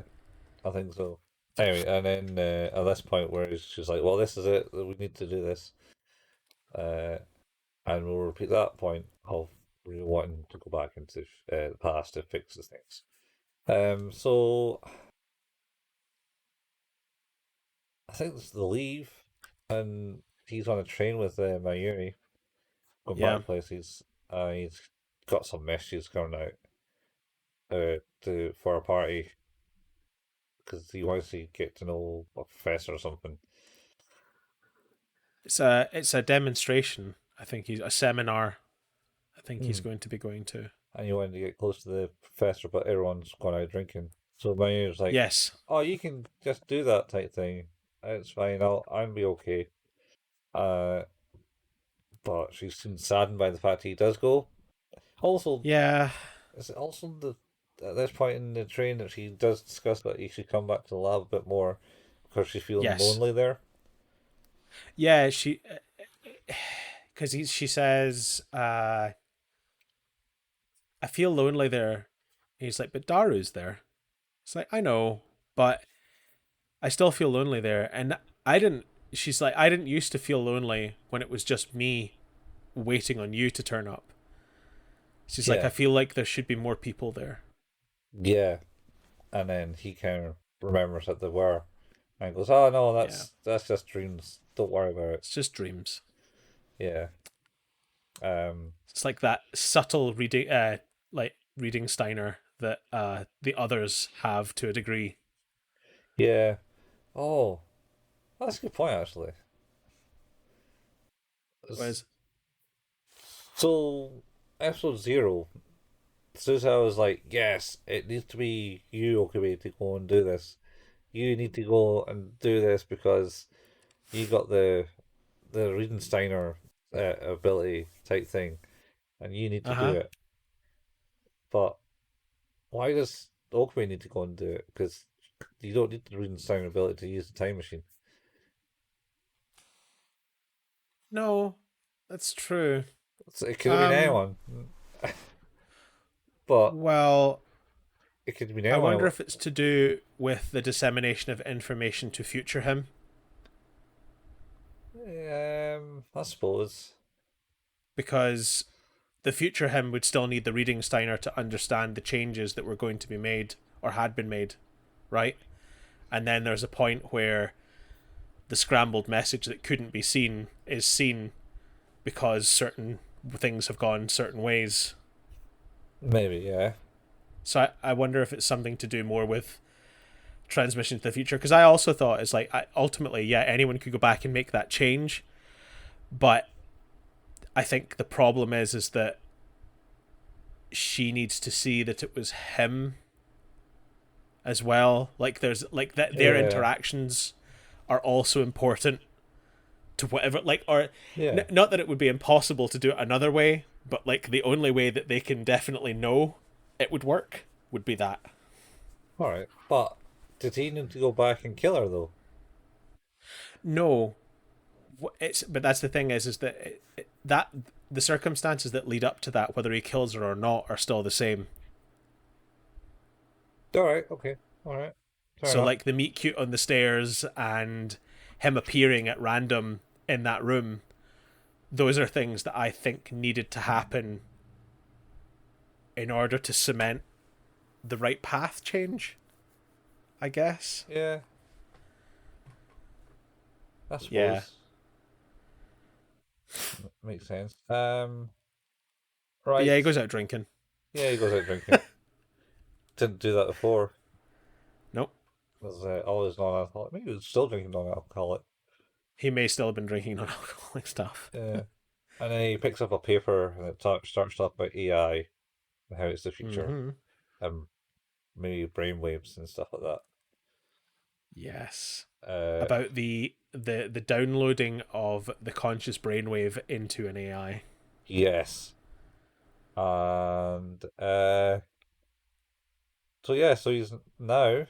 I think so. Anyway, and then at this point where she's like, "Well, this is it. We need to do this," uh, and we'll repeat that point of really wanting to go back into the past to fix the things. So I think it's the leave, and he's on a train with Mayuri going Yeah, back places. He's got some messages coming out to for a party because he wants to get to know a professor or something. it's a demonstration. I think he's a seminar. I think he's Hmm. going to be going to. And you wanted to get close to the professor, but everyone's gone out drinking. So Mayuri's like, Yes. "Oh, you can just do that type thing. It's fine. I'll be okay." Uh, but she seems saddened by the fact he does go. Also, Yeah. is it also the at this point in the train that she does discuss that he should come back to the lab a bit more because she's feeling Yes. lonely there? Yeah. Because she says, "I feel lonely there." He's like, "But Daru's there." It's like, I know, but I still feel lonely there, and I didn't. She's like, I didn't used to feel lonely when it was just me waiting on you to turn up. She's like, I Yeah, feel like there should be more people there. yeah. And then he kind of remembers that they were, and goes, "Oh no, Yeah, that's just dreams. Don't worry about it." it's just dreams. Yeah. Um. It's like that subtle reading, like reading Steiner that the others have to a degree. Yeah. Oh, that's a good point actually. S- Whereas, So, episode 0, Susa was like, "Yes, it needs to be you, Okabe, to go and do this. You need to go and do this because you got the Riedensteiner ability type thing, and you need to do uh-huh. it." But why does Okabe need to go and do it? Because you don't need the Riedensteiner ability to use the time machine. No, that's true. So it could have been Um, anyone, but well, it could have been I wonder anyone. if it's to do with the dissemination of information to future him, I suppose. because the future him would still need the reading Steiner to understand the changes that were going to be made or had been made, right? And then there's a point where the scrambled message that couldn't be seen is seen because certain things have gone certain ways. Maybe, yeah. So I wonder if it's something to do more with transmission to the future, because I also thought it's like ultimately, yeah, anyone could go back and make that change, but I think the problem is that she needs to see that it was him as well. Like there's like that their Yeah, interactions are also important to whatever, like, or yeah. not that it would be impossible to do it another way, but like the only way that they can definitely know it would work would be that. All right, but did he need to go back and kill her though? No, it's but that's the thing is that that the circumstances that lead up to that, whether he kills her or not, are still the same. All right, okay, all right, fair So enough. like the meet cute on the stairs and him appearing at random in that room, those are things that I think needed to happen in order to cement the right path change, I guess. Yeah, I Yeah. suppose makes sense. But yeah, Right. he goes out drinking. Yeah, he goes out drinking. Didn't do that before. Nope. Was always non-alcoholic. Maybe he was still drinking non-alcoholic. He may still have been drinking non alcoholic stuff. Yeah, and then he picks up a paper and it starts talking about AI and how it's the future, Mm-hmm. and maybe brainwaves and stuff like Yes. that. Uh, About the downloading of the conscious brainwave into an AI. yes, and so yeah, so he's now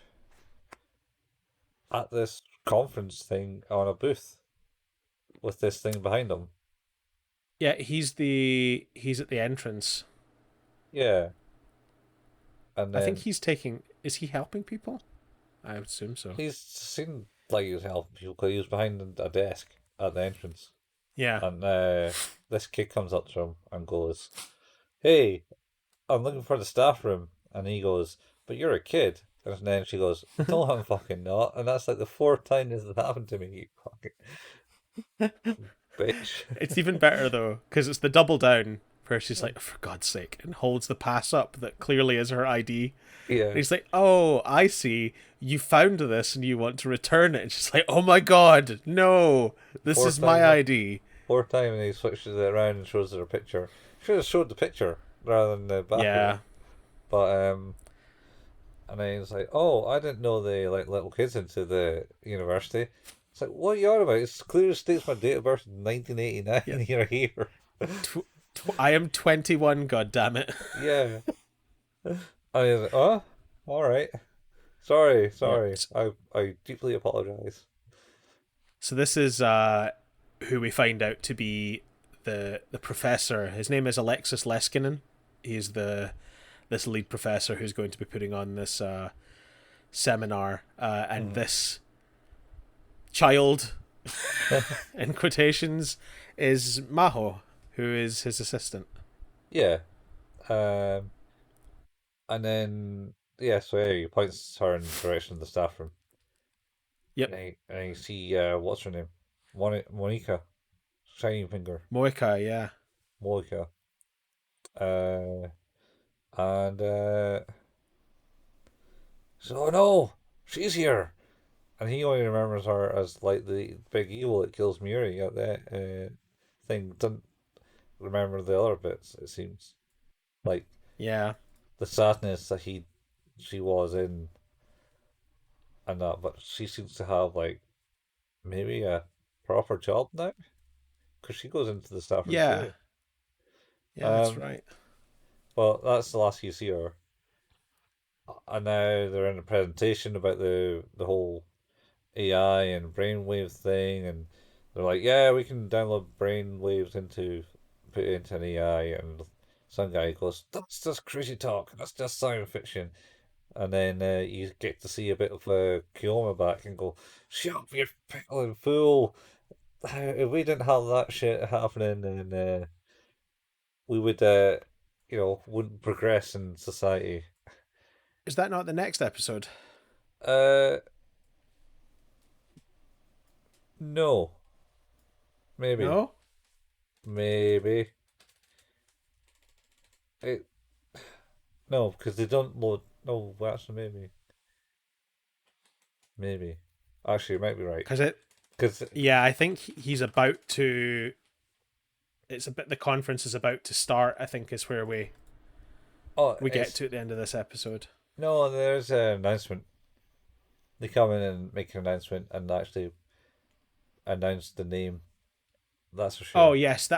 at this conference thing on a booth with this thing behind him. Yeah, he's at the entrance. Yeah, and I think then he's taking. Is he helping people? I would assume so. He's seen like he was helping people 'cause he was behind a desk at the entrance. Yeah. And this kid comes up to him and goes, "Hey, I'm looking for the staff room." And he goes, "But you're a kid." And then she goes, "No, I'm fucking not." And that's like the fourth time this has happened to me, you fucking bitch. It's even better though, because it's the double down where she's like, "For God's sake," and holds the pass up that clearly is her ID. Yeah. And he's like, "Oh, I see. You found this and you want to return it." And she's like, "Oh my God, no! This Fourth is my time, ID." fourth time, and he switches it around and shows her a picture. Should have showed the picture rather than the back of Yeah. it. But and then he's like, "Oh, I didn't know they let little kids into the university." It's like, what are you on about? It clearly states my date of birth is 1989. Yeah. You're here. I am 21. God damn it. Yeah. I was like, "Oh, all right. Sorry. Yeah. I deeply apologize." So this is who we find out to be the professor. His name is Alexis Leskinen. He's this lead professor who's going to be putting on this seminar, and this child, in quotations, is Maho, who is his assistant. Yeah. Um, and then so yeah, he points her in the direction of the staff room. Yep. And you see what's her name? Monica. Shining Finger. Moika, yeah. Monica. And so no, she's here. And he only remembers her as like the big evil that kills Muri at that thing. Doesn't remember the other bits, it seems. Like Yeah. the sadness that she was in and that, but she seems to have like maybe a proper job now because she goes into the staff room Yeah. too. Yeah, that's right. Well, that's the last you see her, and now they're in a presentation about the whole AI and brainwave thing, and they're like, yeah, we can download brainwaves put it into an AI, and some guy goes, that's just crazy talk, that's just science fiction. And then you get to see a bit of Kioma back and go, shut up, you pickling fool. If we didn't have that shit happening, then we would, wouldn't progress in society. Is that not the next episode? Uh, no. Maybe. No? Maybe. It. No, because they don't load. No, well, actually, maybe. Maybe. Actually, you might be right. Because Yeah, I think he's about to. The conference is about to start. I think is where we get to at the end of this episode. No, there's an announcement. They come in and make an announcement and actually announce the name. That's for sure. Oh yes,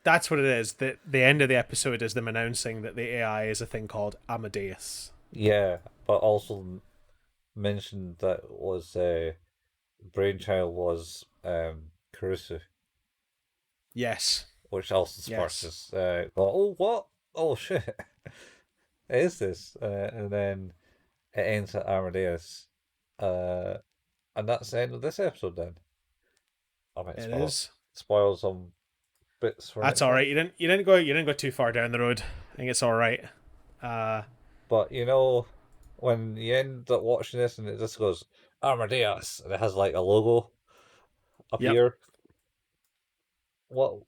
that's what it is. The end of the episode is them announcing that the AI is a thing called Amadeus. Yeah, but also mentioned that was brainchild was Kurusu. Yes. Which also sparks this. Oh, what? Oh, shit. It is this. And then it ends at Amadeus. And that's the end of this episode then. I might spoil some bits for That's all right. You didn't go too far down the road. I think it's all right. But when you end up watching this and it just goes Amadeus and it has like a logo appear. Yep. What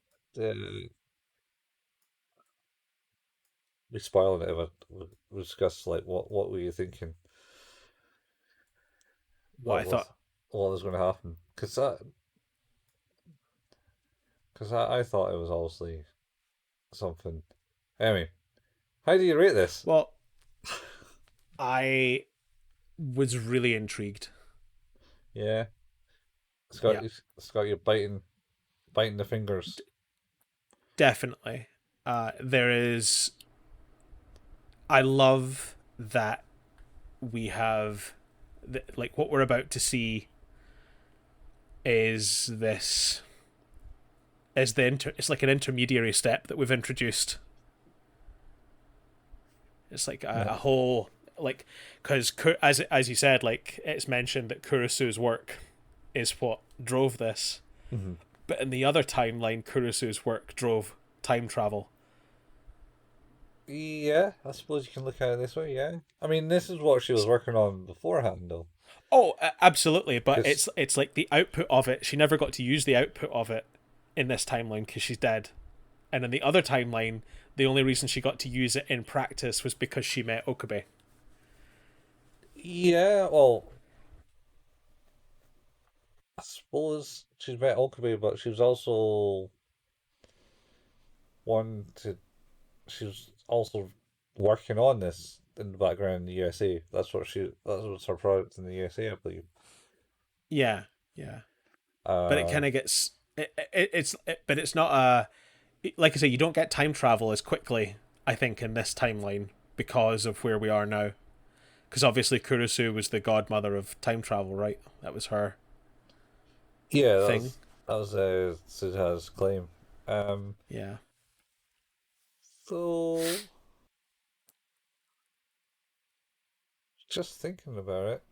we spoiling it, but we discuss like what were you thinking? What was going to happen? Because I thought it was obviously something. Anyway, how do you rate this? Well, I was really intrigued. Yeah, it's got you biting the fingers. Definitely. I love that we have like what we're about to see is this it's like an intermediary step that we've introduced. It's like a whole like, because as you said, like it's mentioned that Kurisu's work is what drove this, but in the other timeline, Kurisu's work drove time travel. Yeah, I suppose you can look at it this way. Yeah, I mean, this is what she was working on beforehand, though. Oh, absolutely, but Because it's like the output of it. She never got to use the output of it in this timeline because she's dead, and in the other timeline, the only reason she got to use it in practice was because she met Okabe. yeah, well, I suppose she's met Okabe, but she was also one to. She was also working on this in the background in the USA. That's what she. That was her product in the USA, I believe. Yeah, yeah, but it Uh, kind of gets but it's not a, like I say, you don't get time travel as quickly, I think, in this timeline because of where we are now. Because obviously Kurisu was the godmother of time travel, right? That was her yeah, thing. that was Suza's claim. Um, Yeah. so just thinking about it,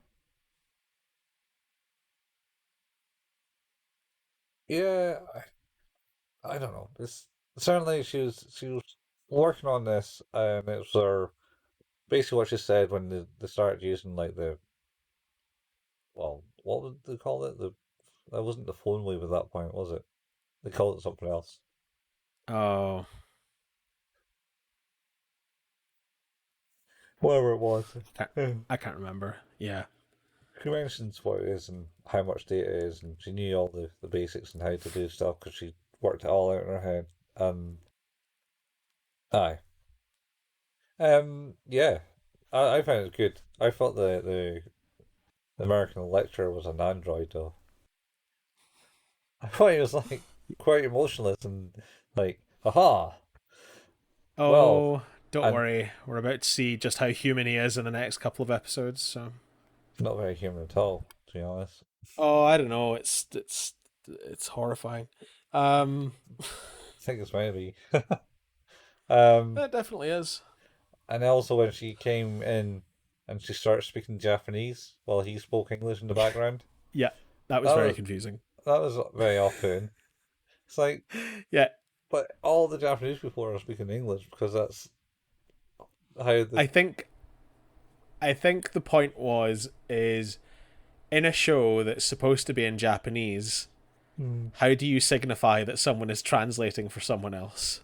yeah, I don't know. This certainly she was working on this, and it was her basically what she said when they started using like the well, what would they call it? The that wasn't the phone wave at that point, was it? They called it something else. Oh, Whatever it was. can't, I can't remember. Yeah. She mentions what it is and how much data it is, and she knew all the basics and how to do stuff because she worked it all out in her head. Aye. Yeah. I found it good. I thought the American lecturer was an android though. I thought he was like quite emotionless and like, haha. Well, Oh, don't and worry. We're about to see just how human he is in the next couple of episodes. So. not very human at all, to be honest. Oh, I don't know. It's horrifying. Um, I think it's maybe. um, it definitely is. and also when she came in and she started speaking Japanese while he spoke English in the background, Yeah, that was that very was confusing. that was very off-putting. It's like, Yeah, but all the Japanese people are speaking English because that's how the I think I think the point was is in a show that's supposed to be in Japanese, Hmm. how do you signify that someone is translating for someone else?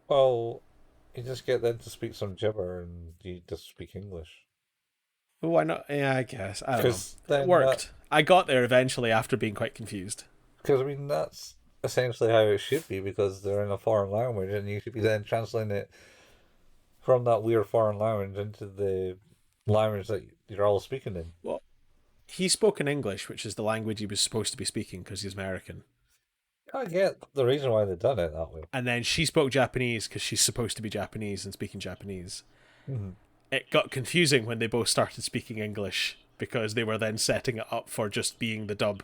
Well, you just get them to speak some gibber and you just speak English. Well, why not? Yeah, I guess. I don't know. Because It then that, worked. I got there eventually after being quite confused. because I mean, that's essentially how it should be because they're in a foreign language and you should be then translating it from that weird foreign language into the language that you're all speaking in. Well, he spoke in English, which is the language he was supposed to be speaking because he's American. I get the reason why they've done it that way. And then she spoke Japanese because she's supposed to be Japanese and speaking Japanese. Mm-hmm. It got confusing when they both started speaking English because they were then setting it up for just being the dub.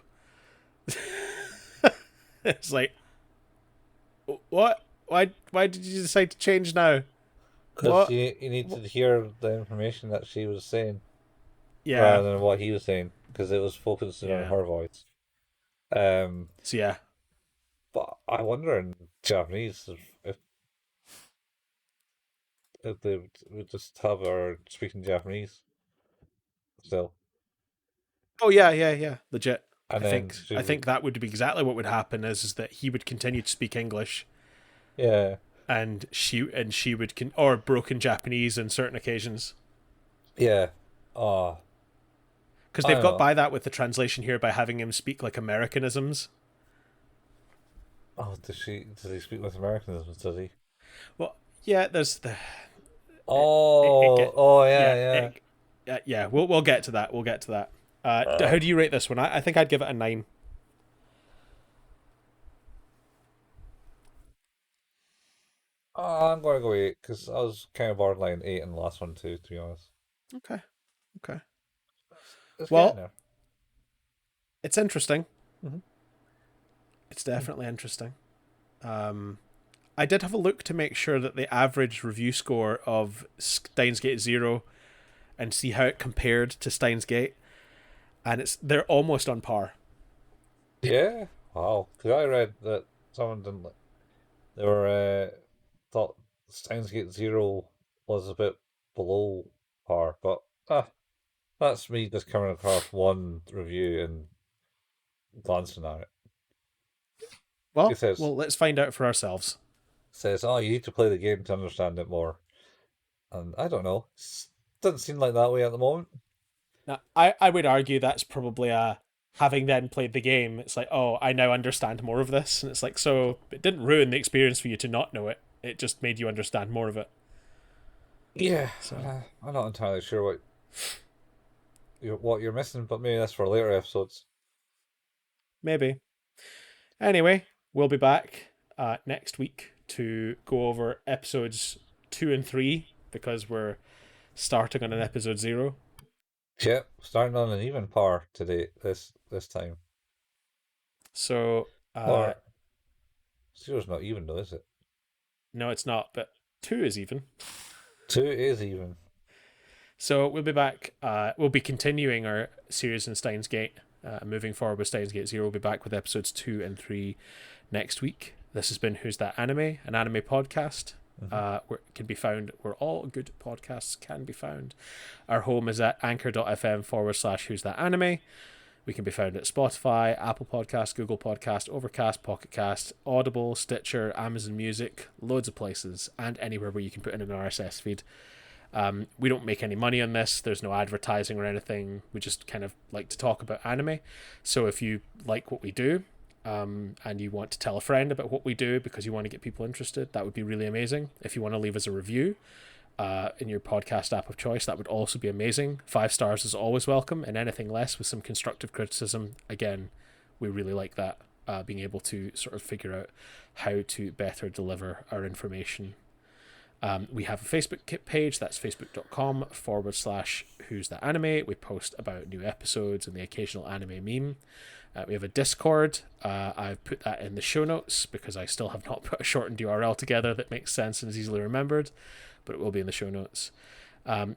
It's like, what? Why did you decide to change now? Because What? you need to hear the information that she was saying Yeah, rather than what he was saying because it was focusing on yeah. her voice. Um, So yeah. but I wonder in Japanese if they would just have her speaking Japanese still, Oh yeah. Legit. and I then think she I would, think that would be exactly what would happen is that he would continue to speak English yeah, and she would or broken Japanese on certain occasions. yeah. Oh, Because I they've don't got know. by that with the translation here by having him speak like Americanisms. Oh, does he speak with Americanisms? Does he? Well, yeah, there's the it Oh, get oh yeah, yeah yeah. yeah. We'll get to that. We'll get to that. Uh, How do you rate this one? I think I'd give it a 9. I'm gonna go 8 because I was kind of borderline 8 in the last one too, to be honest. Okay. Okay. It's getting Well, there. it's interesting. Mm-hmm. It's definitely interesting. I did have a look to make sure that the average review score of Steins Gate Zero and see how it compared to Steins Gate, and they're almost on par. Yeah. Wow. Because I read that someone didn't. They were thought Steins Gate Zero was a bit below par, but that's me just coming across one review and glancing at it. It Well, let's find out for ourselves. says, "Oh, you need to play the game to understand it more." And I don't know. Doesn't seem like that way at the moment. Now, I would argue that's probably having then played the game, it's like, oh, I now understand more of this. And it's like, so it didn't ruin the experience for you to not know it. It just made you understand more of it. Yeah, So I'm not entirely sure what you're missing, but maybe that's for later episodes. maybe. Anyway, we'll be back next week to go over episodes 2 and 3 because we're starting on an episode 0. Yep, starting on an even par today. This time. So Or zero's not even though, is it? no, it's not, but 2 is even. 2 is even. So we'll be back. We'll be continuing our series in Steins Gate. Moving forward with Steins Gate 0, we'll be back with episodes 2 and 3 next week. This has been Who's That Anime, an anime podcast. Where it can be found where all good podcasts can be found. Our home is at anchor.fm/Who's That Anime. We can be found at Spotify, Apple Podcast, Google Podcast, Overcast, Pocket Cast, Audible, Stitcher, Amazon Music, loads of places, and anywhere where you can put in an RSS feed. We don't make any money on this. There's no advertising or anything. We just kind of like to talk about anime. So if you like what we do, and you want to tell a friend about what we do because you want to get people interested, that would be really amazing. If you want to leave us a review in your podcast app of choice, that would also be amazing. 5 stars is always welcome, and anything less with some constructive criticism, again, we really like that, being able to sort of figure out how to better deliver our information. We have a Facebook page, that's facebook.com/Who's That Anime. We post about new episodes and the occasional anime meme. We have a Discord. I've put that in the show notes because I still have not put a shortened URL together that makes sense and is easily remembered, but it will be in the show notes.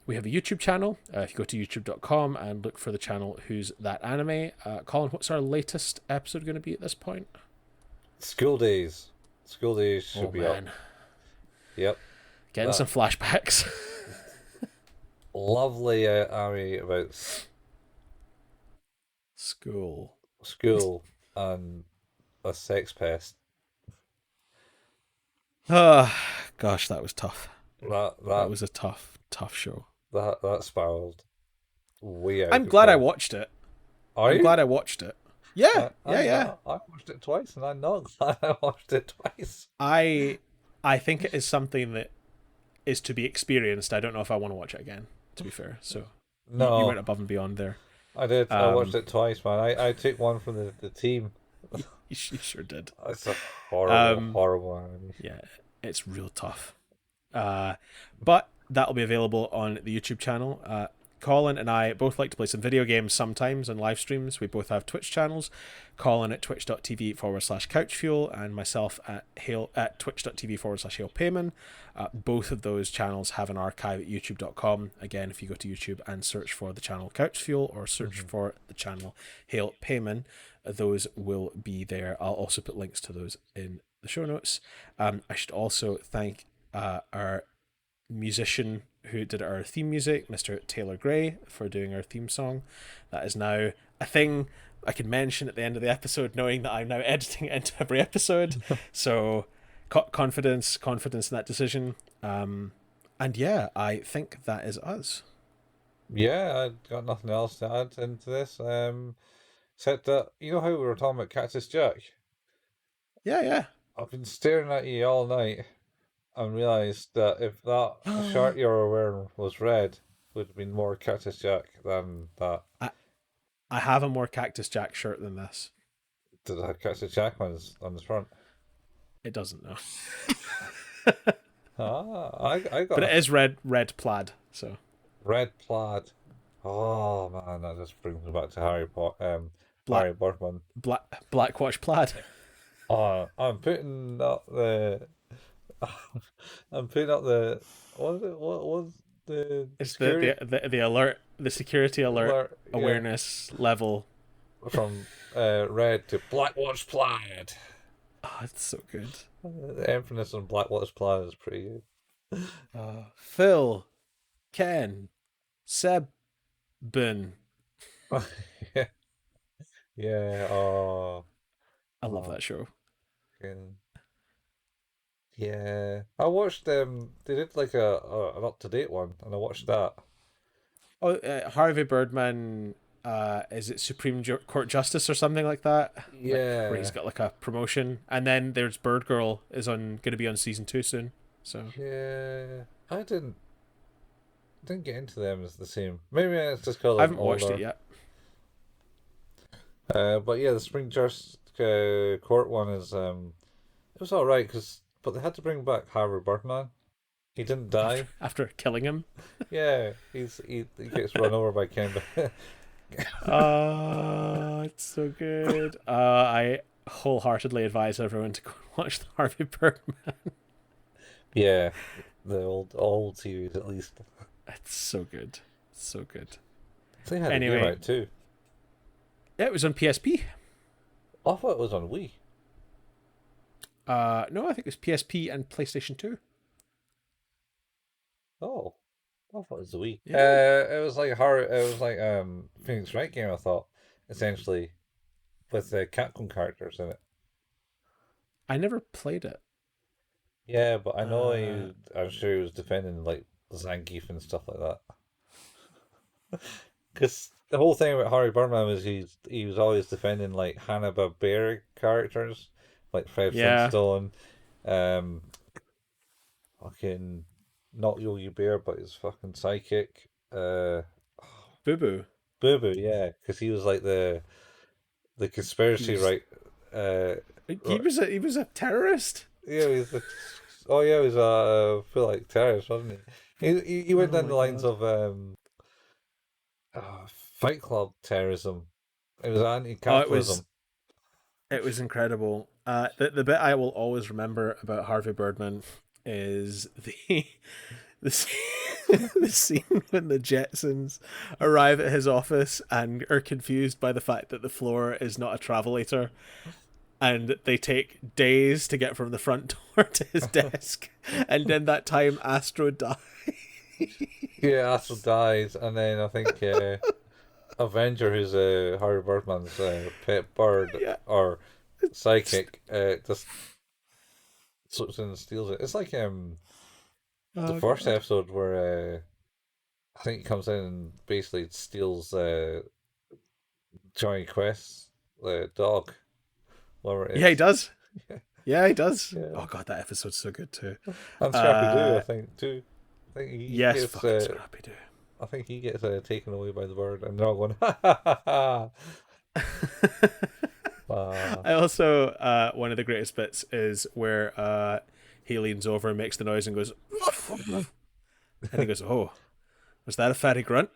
We have a YouTube channel. If you go to youtube.com and look for the channel Who's That Anime. Colin, what's our latest episode going to be at this point? School Days. School Days should be up. Yep. Getting some flashbacks. Lovely anime about school and a sex pest. Gosh, that was tough. That was a tough show. That spiraled way out. I'm glad I watched it. I'm glad I watched it. Yeah, yeah. I watched it twice, and I'm not glad I watched it twice. I think it is something that is to be experienced. I don't know if I want to watch it again, to be fair. So no, you went above and beyond there. I did. I watched it twice, man. I took one from the team. You sure did. It's a horrible anime. Yeah, it's real tough. But that'll be available on the YouTube channel. Colin and I both like to play some video games sometimes on live streams. We both have Twitch channels. Colin at twitch.tv/couchfuel and myself at twitch.tv/HalePayman. Both of those channels have an archive at youtube.com. Again, if you go to YouTube and search for the channel Couchfuel or search for the channel Hale Payman, those will be there. I'll also put links to those in the show notes. I should also thank our musician who did our theme music, Mr. Taylor Gray, for doing our theme song. That is now a thing I can mention at the end of the episode, knowing that I'm now editing it into every episode. So confidence in that decision. And yeah, I think that is us. Yeah, I got nothing else to add into this. Except that, you know how we were talking about Cactus Jack? Yeah. I've been staring at you all night and realised that if that shirt you were wearing was red, it would have been more Cactus Jack than that. I have a more Cactus Jack shirt than this. Does it have Cactus Jack on the front? It doesn't, no. I got. But it is red plaid, so. Red plaid. Oh man, that just brings me back to Harry Bergman. Blackwatch plaid. I'm putting up the. What was It's security the alert, the security alert alert, yeah, awareness level. from red to Black Watch Plaid. Oh, it's so good. The emphasis on Black Watch Plaid is pretty Phil, Ken, Seb, Ben. good. Yeah, yeah. Oh, I love oh, that show. fucking- yeah. I watched They did like an up to date one, and I watched that. Oh, Harvey Birdman. Is it Court Justice or something like that? Like where he's Yeah, got like a promotion, and then there's Bird Girl is going to be on season 2 soon. So yeah. I didn't get into them as the same. Maybe it's just because I I'm haven't watched it older. yet. But yeah, the Spring Just Court one is it was all right but they had to bring back Harvey Birdman. He didn't die. After killing him. Yeah, he gets run over by Ken. Oh, it's so good. I wholeheartedly advise everyone to go and watch the Harvey Birdman. Yeah, the old series at least. It's so good. So good. They had a game Anyway, out too. yeah, it was on PSP. I thought it was on Wii. No, I think it was PSP and PlayStation 2. Oh, I thought it was the Wii. Yeah. It was like horror. It was like Phoenix Wright game. I thought essentially with the Capcom characters in it. I never played it. Yeah, but I know Uh, I'm sure he was defending like Zangief and stuff like that. Because the whole thing about Harry Birdman was he was always defending like Hanna-Barbera characters, like Fred yeah. Flintstone, um, fucking not Yogi Bear, but his fucking sidekick, Boo Boo. Boo Boo, yeah, because he was like the He conspiracy was right, he was a terrorist. yeah, he's the oh yeah, he was feel like terrorist, wasn't he? He went Oh down my the lines god. of Fight Club terrorism. It was Oh, anti-capitalism. it was incredible. The bit I will always remember about Harvey Birdman is the scene, the scene when the Jetsons arrive at his office and are confused by the fact that the floor is not a travelator, and they take days to get from the front door to his desk, and in that time Astro dies. Yeah, Astral dies, and then I think Avenger, who's Harry Birdman's pet bird Yeah. or psychic, just slips in and steals it. It's like the Oh first god. episode where I think he comes in and basically steals Johnny Quest's dog, whatever it Yeah, he is. does. Yeah, he does. Yeah, Oh god, that episode's so good too. and Scrappy Doo, I Uh, think too. I think he yes, gets fucking Scrappy Doo. I think he gets taken away by the bird, and they're all going ha ha ha ha. I also one of the greatest bits is where he leans over and makes the noise and goes, and he goes, "Oh, was that a fatty grunt?"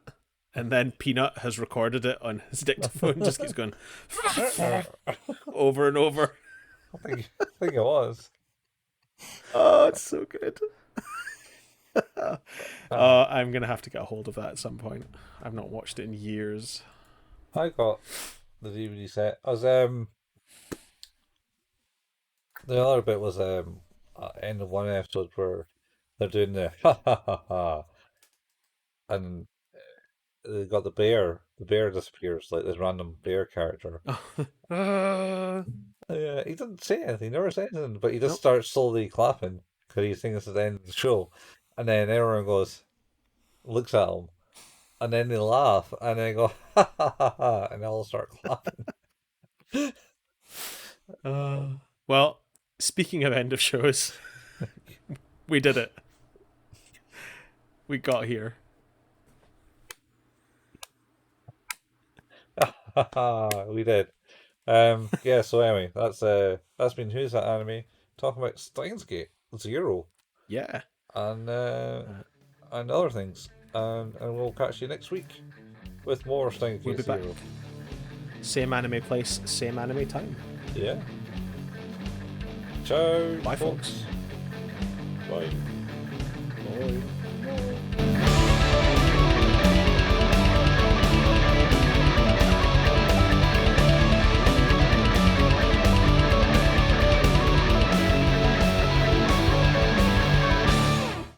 And then Peanut has recorded it on his dictaphone, just keeps going over and over. I think it was. Oh, it's so good. Uh, I'm gonna have to get a hold of that at some point. I've not watched it in years. I got the DVD set. I was the other bit was end of one episode where they're doing the ha ha ha ha, and they got the bear. The bear disappears, like this random bear character. Uh, Yeah, he doesn't say anything. He never says anything, but he just nope. starts slowly clapping because he thinks it's the end of the show, and then everyone looks at him, and then they laugh, and then go ha ha ha ha, and they all start clapping. Well, speaking of end of shows, we did it. We got here. We did. Yeah, so anyway, that's been Who's That Anime talking about Steins Gate Zero Yeah. and Uh, other things. And we'll catch you next week with more Steins we'll Gate be back. Zero. Same anime place, same anime time. Yeah. Ciao. Bye, folks. Bye.